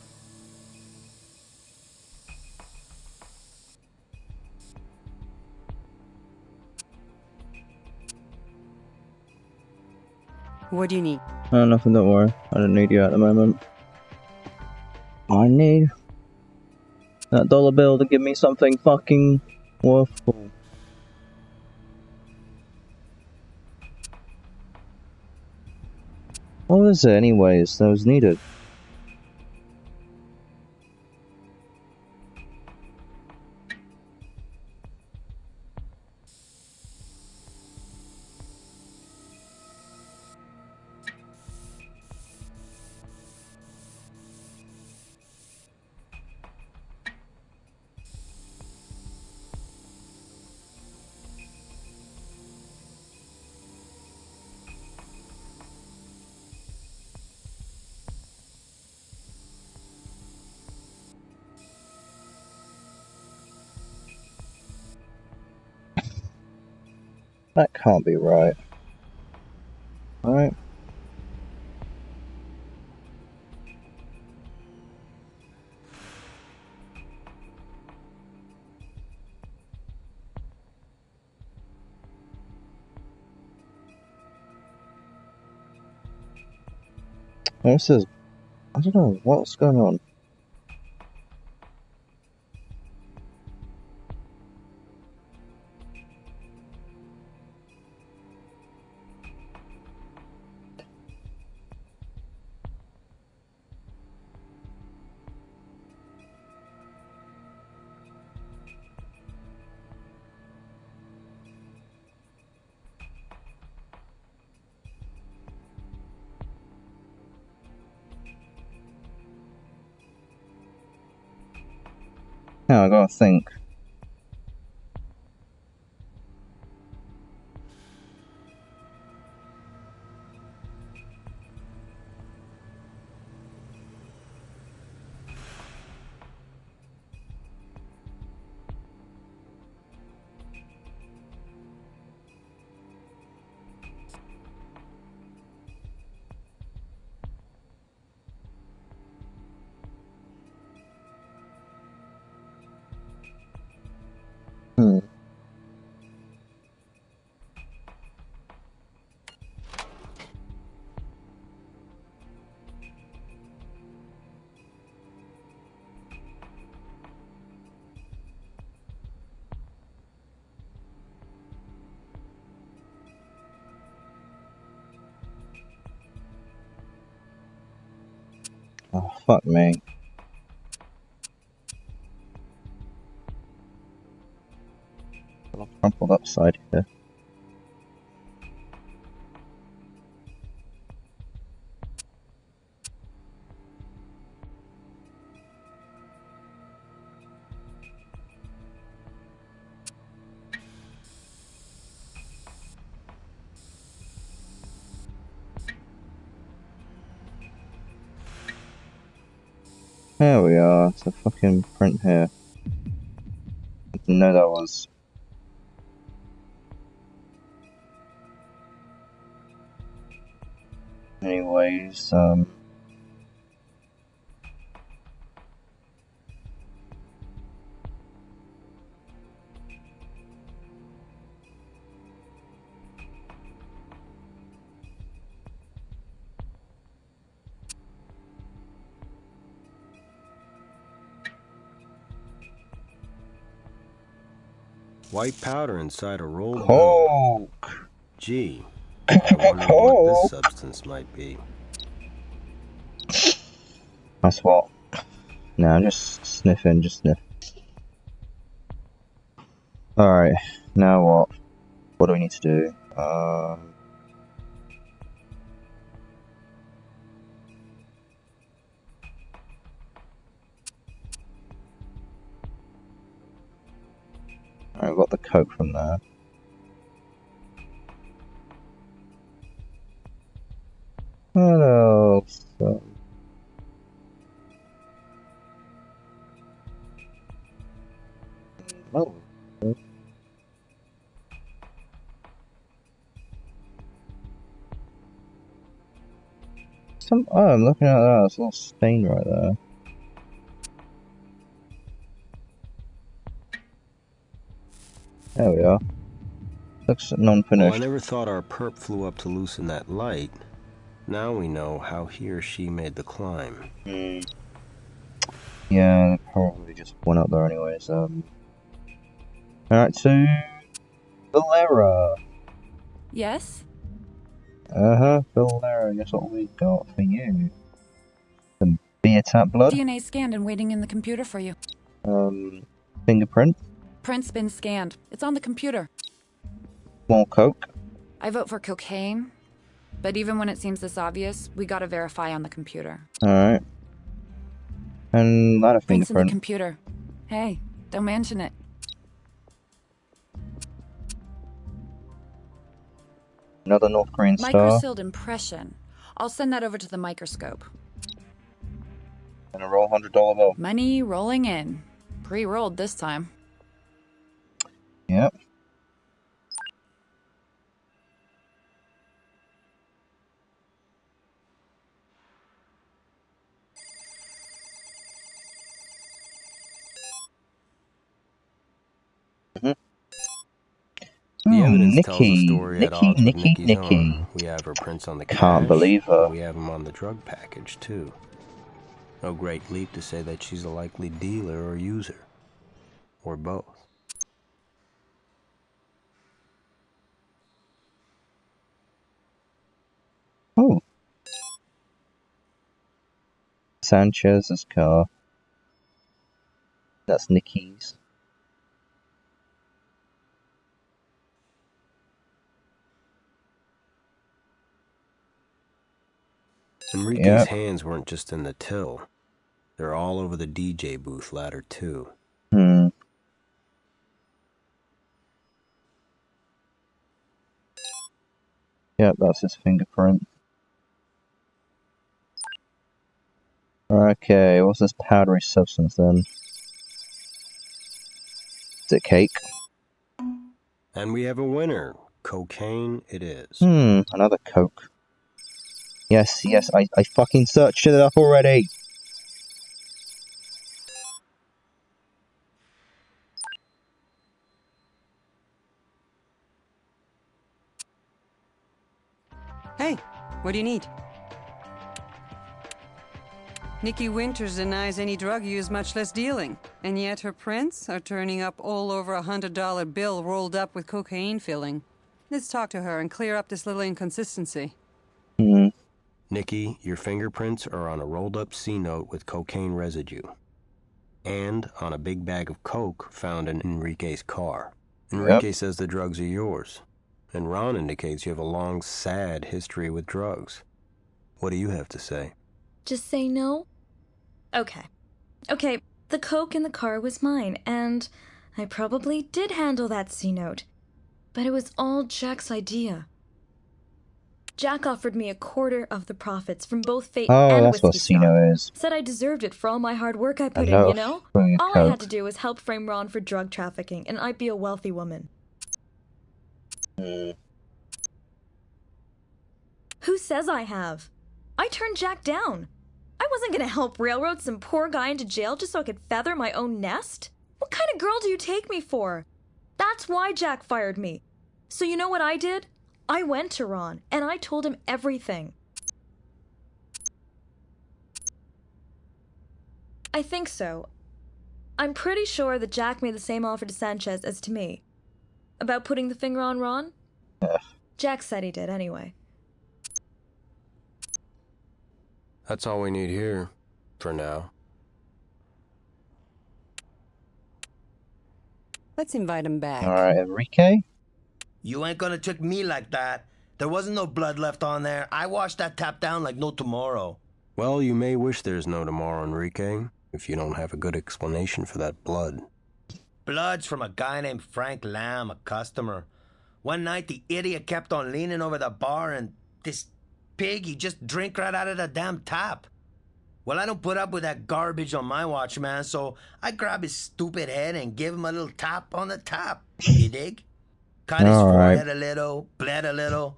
What do you need? Oh, nothing, don't worry. I don't need you at the moment. I need that dollar bill to give me something fucking worthwhile. What is it anyways that was needed? That can't be right. Alright. This is... I don't know, what's going on? Now I gotta think. Oh, fuck me. I'll crumple that side here. There we are, it's a fucking print here. I didn't know that was. Anyways, White powder inside a rolled coke! Gee, I wonder what this substance might be. That's what. Nah, just sniffing, just sniff. Alright, now what? What do we need to do? I got the coke from there. What else? Oh. Oh, I'm looking at that. It's a little stain right there. There we are. Looks non-finished. Well, I never thought our perp flew up to loosen that light. Now we know how he or she made the climb. Yeah, probably just went up there anyways. Alright, so Valera. Yes? Valera, guess what we got for you? Some beer tap blood. DNA scanned and waiting in the computer for you. Fingerprint. Print's been scanned. It's on the computer. More coke. I vote for cocaine, but even when it seems this obvious, we gotta verify on the computer. Alright. And that a fingerprint. Print's in the computer. Hey, don't mention it. Another North Korean star. Microsealed impression. I'll send that over to the microscope. And a roll $100 bill. Money rolling in. Pre-rolled this time. Yep. evidence tells a Nikki. story at odds with Nikki's own. We have her prints on the cash. Can't believe her. And we have them on the drug package, too. No great leap to say that she's a likely dealer or user. Or both. Oh. Sanchez's car. That's Nikki's. Enrique's hands weren't just in the till. They're all over the DJ booth ladder, too. Yep, that's his fingerprint. Okay, what's this powdery substance then? Is it cake? And we have a winner. Cocaine it is. Another coke. Yes, I fucking searched it up already! Hey, what do you need? Nikki Winters denies any drug use, much less dealing. And yet her prints are turning up all over $100 bill rolled up with cocaine filling. Let's talk to her and clear up this little inconsistency. Nikki, your fingerprints are on a rolled up C-note with cocaine residue. And on a big bag of coke found in Enrique's car. Enrique says the drugs are yours. And Ron indicates you have a long, sad history with drugs. What do you have to say? Just say no? Okay, the coke in the car was mine, and I probably did handle that C-note. But it was all Jack's idea. Jack offered me a quarter of the profits from both Fate and that's what Whiskey C-note is. Said I deserved it for all my hard work I put in, you know? All I had to do was help frame Ron for drug trafficking, and I'd be a wealthy woman. Who says I have? I turned Jack down. I wasn't gonna help railroad some poor guy into jail just so I could feather my own nest. What kind of girl do you take me for? That's why Jack fired me. So you know what I did? I went to Ron, and I told him everything. I think so. I'm pretty sure that Jack made the same offer to Sanchez as to me. About putting the finger on Ron? Jack said he did anyway. That's all we need here, for now. Let's invite him back. Alright, Enrique? You ain't gonna trick me like that. There wasn't no blood left on there. I washed that tap down like no tomorrow. Well, you may wish there's no tomorrow, Enrique, if you don't have a good explanation for that blood. Blood's from a guy named Frank Lamb, a customer. One night, the idiot kept on leaning over the bar, and this pig, he just drank right out of the damn tap. Well, I don't put up with that garbage on my watch, man, so I grab his stupid head and give him a little tap on the tap. You dig? Cut his forehead a little, bled a little.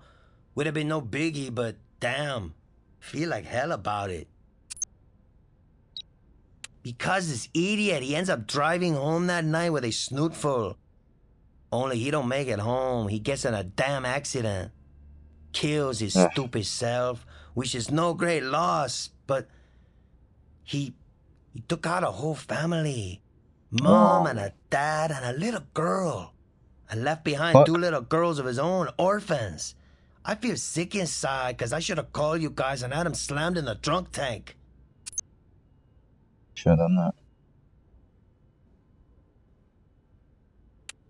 Would have been no biggie, but damn, feel like hell about it. Because this idiot, he ends up driving home that night with a snoot full. Only he don't make it home. He gets in a damn accident. Kills his stupid self, which is no great loss, but he took out a whole family. Mom and a dad and a little girl. And left behind 2 little girls of his own, orphans. I feel sick inside because I should have called you guys and had him slammed in the drunk tank. Should have done that.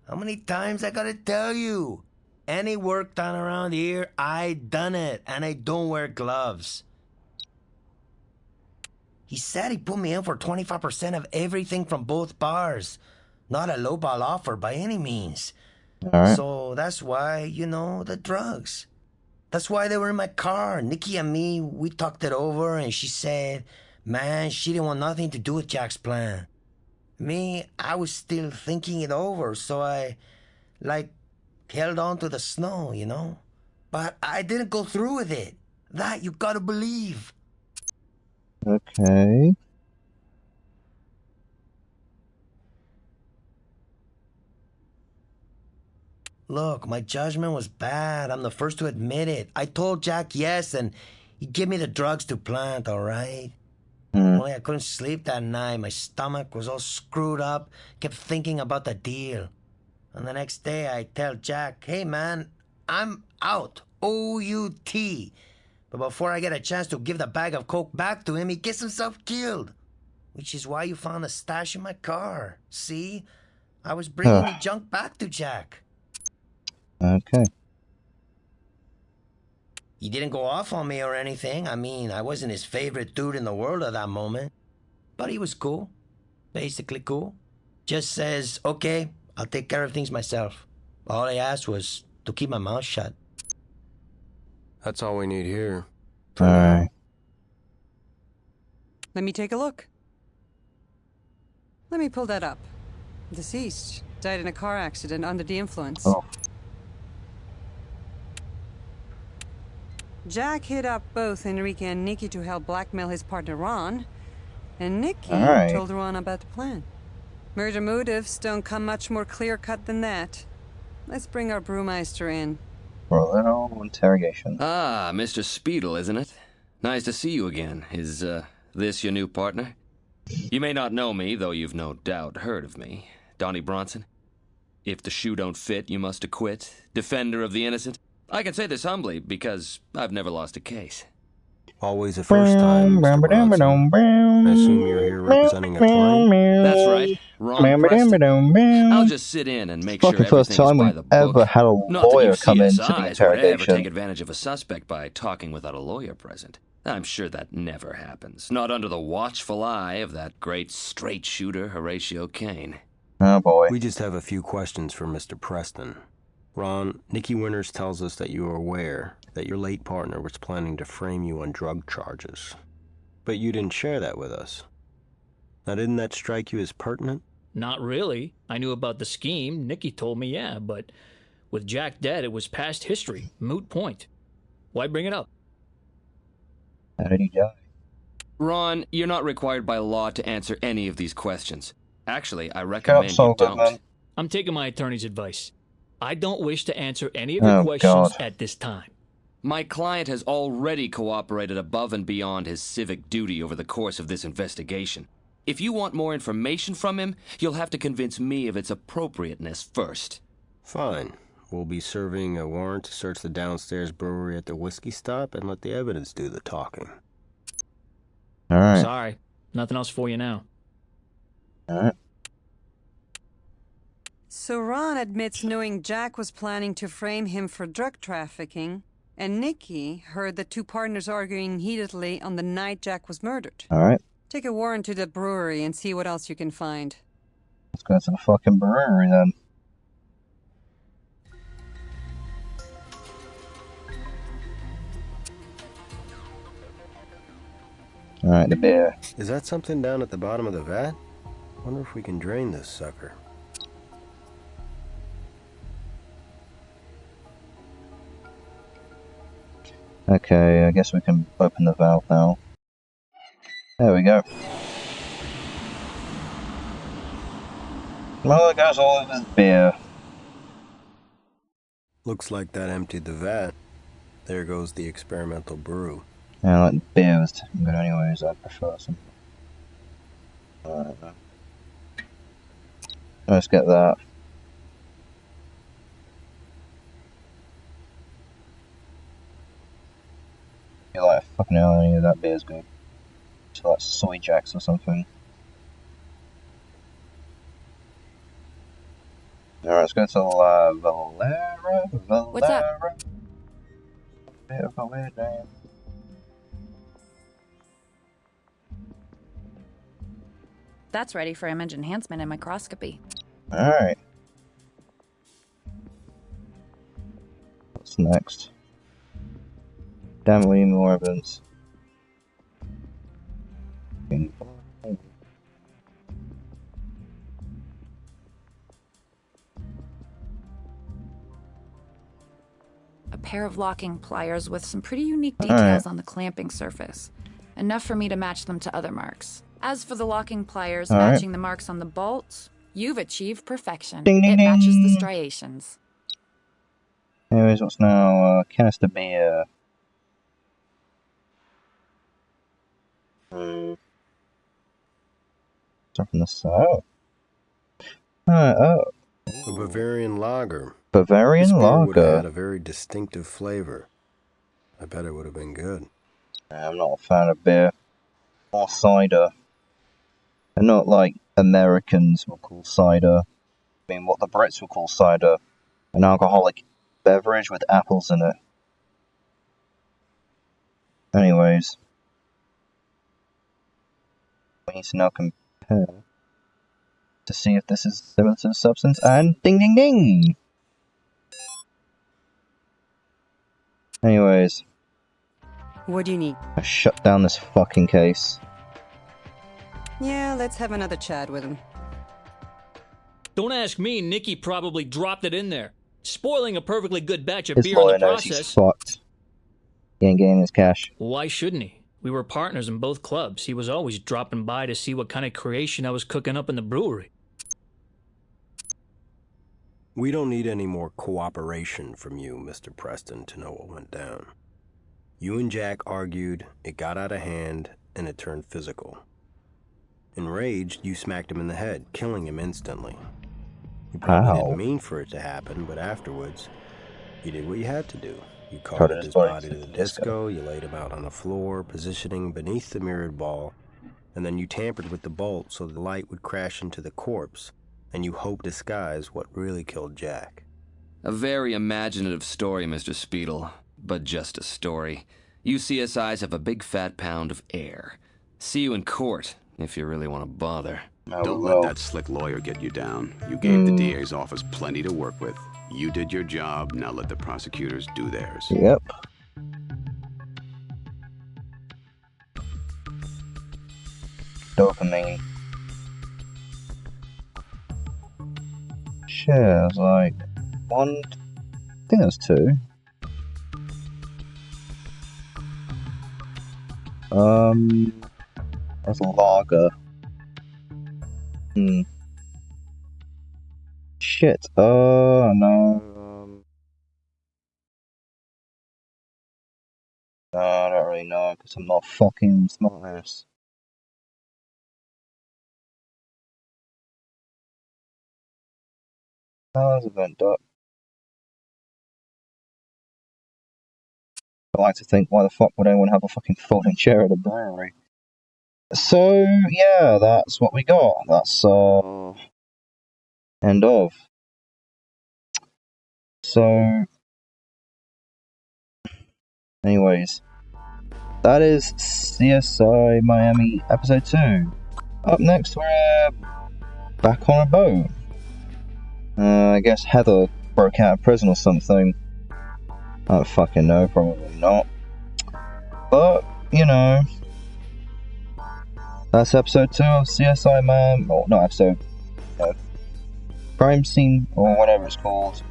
How many times I gotta tell you? Any work done around here, I done it, and I don't wear gloves. He said he put me in for 25% of everything from both bars. Not a lowball offer by any means. So that's why, you know, the drugs. That's why they were in my car. Nikki and me, we talked it over, and she said, man, she didn't want nothing to do with Jack's plan. Me, I was still thinking it over, so I, held on to the snow, you know? But I didn't go through with it. That you gotta believe. Okay. Look, my judgment was bad. I'm the first to admit it. I told Jack yes, and he gave me the drugs to plant, all right? Only I couldn't sleep that night. My stomach was all screwed up. Kept thinking about the deal. And the next day I tell Jack, hey man, I'm out. O-U-T. But before I get a chance to give the bag of coke back to him, he gets himself killed. Which is why you found a stash in my car. See? I was bringing the junk back to Jack. Okay. He didn't go off on me or anything. I mean, I wasn't his favorite dude in the world at that moment. But he was cool. Basically cool. Just says, okay, I'll take care of things myself. All I asked was to keep my mouth shut. That's all we need here. Alright. Let me take a look. Let me pull that up. Deceased. Died in a car accident under the influence. Oh. Jack hit up both Enrique and Nikki to help blackmail his partner Ron. And Nikki told Ron about the plan. Murder motives don't come much more clear-cut than that. Let's bring our brewmeister in. For a little interrogation. Ah, Mr. Speedle, isn't it? Nice to see you again. Is, this your new partner? You may not know me, though you've no doubt heard of me. Donnie Bronson. If the shoe don't fit, you must acquit. Defender of the innocent. I can say this humbly, because I've never lost a case. Always a first time, Mr. Bronson. I assume you're here representing a client? That's right. Ron Preston. I'll just sit in and make sure everything is by the book. Ever had a Not that you lawyer come into the CSIs would ever interrogation. take advantage of a suspect by talking without a lawyer present. I'm sure that never happens. Not under the watchful eye of that great straight shooter, Horatio Kane. Oh boy. We just have a few questions for Mr. Preston. Ron, Nikki Winters tells us that you are aware that your late partner was planning to frame you on drug charges. But you didn't share that with us. Now, didn't that strike you as pertinent? Not really. I knew about the scheme. Nikki told me, yeah, but with Jack dead, it was past history. Moot point. Why bring it up? How did he die? Ron, you're not required by law to answer any of these questions. Actually, I recommend you don't. I'm taking my attorney's advice. I don't wish to answer any of your questions at this time. My client has already cooperated above and beyond his civic duty over the course of this investigation. If you want more information from him, you'll have to convince me of its appropriateness first. Fine. We'll be serving a warrant to search the downstairs brewery at the whiskey stop and let the evidence do the talking. All right. Sorry. Nothing else for you now. All right. So Ron admits knowing Jack was planning to frame him for drug trafficking, and Nikki heard the two partners arguing heatedly on the night Jack was murdered. All right. Take a warrant to the brewery and see what else you can find. Let's go to the fucking brewery then. Alright, the beer. Is that something down at the bottom of the vat? Wonder if we can drain this sucker. Okay, I guess we can open the valve now. There we go. Well, it goes all over the beer. Looks like that emptied the vat. There goes the experimental brew. Yeah, like the beer was good anyways, I prefer some. Let's get that. I feel like fucking hell any of that beer's good. So like soy jacks or something. Alright, let's go to Valera. What's up? That's ready for image enhancement and microscopy. Alright. What's next? Damn, we need more evidence. A pair of locking pliers with some pretty unique details on the clamping surface. Enough for me to match them to other marks. As for the locking pliers matching the marks on the bolts, you've achieved perfection. Ding, ding, it matches the ding. striations. Anyways, what's now? Canister beer. Something this. Oh. Oh. A Bavarian lager. Bavarian this beer lager. would have had a very distinctive flavor. I bet it would have been good. I'm not a fan of beer or cider. And not like Americans will call cider. I mean, what the Brits will call cider. An alcoholic beverage with apples in it. Anyways. We need to now compare to see if this is similar to the substance, and ding ding ding! Anyways. What do you need? I shut down this fucking case. Yeah, let's have another chat with him. Don't ask me, Nicky probably dropped it in there. Spoiling a perfectly good batch of His beer in lawyer the knows he's process. fucked. He ain't getting his cash. Why shouldn't he? We were partners in both clubs. He was always dropping by to see what kind of creation I was cooking up in the brewery. We don't need any more cooperation from you, Mr. Preston, to know what went down. You and Jack argued, it got out of hand, and it turned physical. Enraged, you smacked him in the head, killing him instantly. You probably didn't mean for it to happen, but afterwards, you did what you had to do. You carted his body to the disco, you laid him out on the floor, positioning beneath the mirrored ball, and then you tampered with the bolt so the light would crash into the corpse, and you hoped to disguise what really killed Jack. A very imaginative story, Mr. Speedle, but just a story. You CSIs have a big fat pound of air. See you in court, if you really want to bother. Don't let that slick lawyer get you down. You gave the DA's office plenty to work with. You did your job, now let the prosecutors do theirs. Yep. Dopamine. Shit, I was like, one, I think there's two. That's a lager. Shit, no. No, I don't really know, because I'm not fucking smartass. How's event up? I like to think, why the fuck would anyone have a fucking folding chair at a brewery? So, yeah, that's what we got. That's, end of. So, anyways, that is CSI Miami episode 2. Up next, we're back on a boat. I guess Heather broke out of prison or something. I don't fucking know, probably not. But, you know, that's episode 2 of CSI Miami, or not episode, crime scene, or whatever it's called.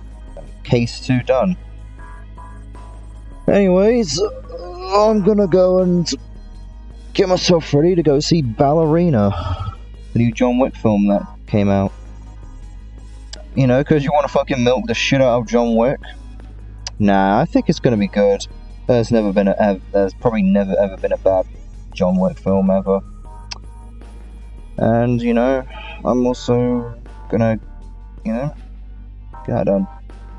Case 2 done. Anyways, I'm gonna go and get myself ready to go see Ballerina, the new John Wick film that came out. You know, because you want to fucking milk the shit out of John Wick. Nah, I think it's gonna be good. There's probably never ever been a bad John Wick film ever. And, you know, I'm also gonna, you know, get that done.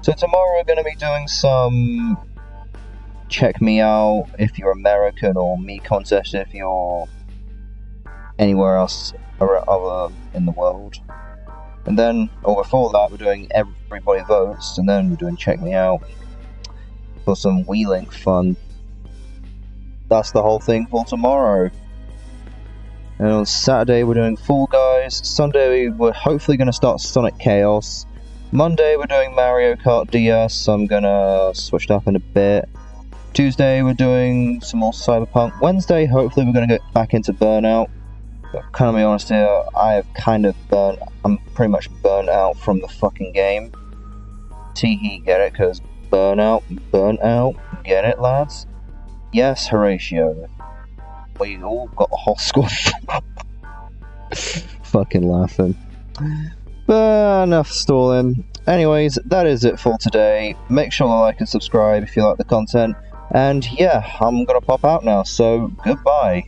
So tomorrow we're gonna be doing some check me out if you're American, or me contest if you're anywhere else other in the world. And then, or before that, we're doing everybody votes, and then we're doing check me out for some WeLink fun. That's the whole thing for tomorrow. And on Saturday we're doing Fall Guys. Sunday we're hopefully going to start Sonic Chaos. Monday we're doing Mario Kart DS. I'm going to switch it up in a bit. Tuesday we're doing some more Cyberpunk. Wednesday hopefully we're going to get back into Burnout. But kind of be honest here, I'm pretty much burnt out from the fucking game. Teehee, get it? Because burnt out, get it, lads? Yes, Horatio. We all got a whole squad fucking laughing. But enough stalling. Anyways, that is it for today. Make sure to like and subscribe if you like the content. And yeah, I'm gonna pop out now, so goodbye.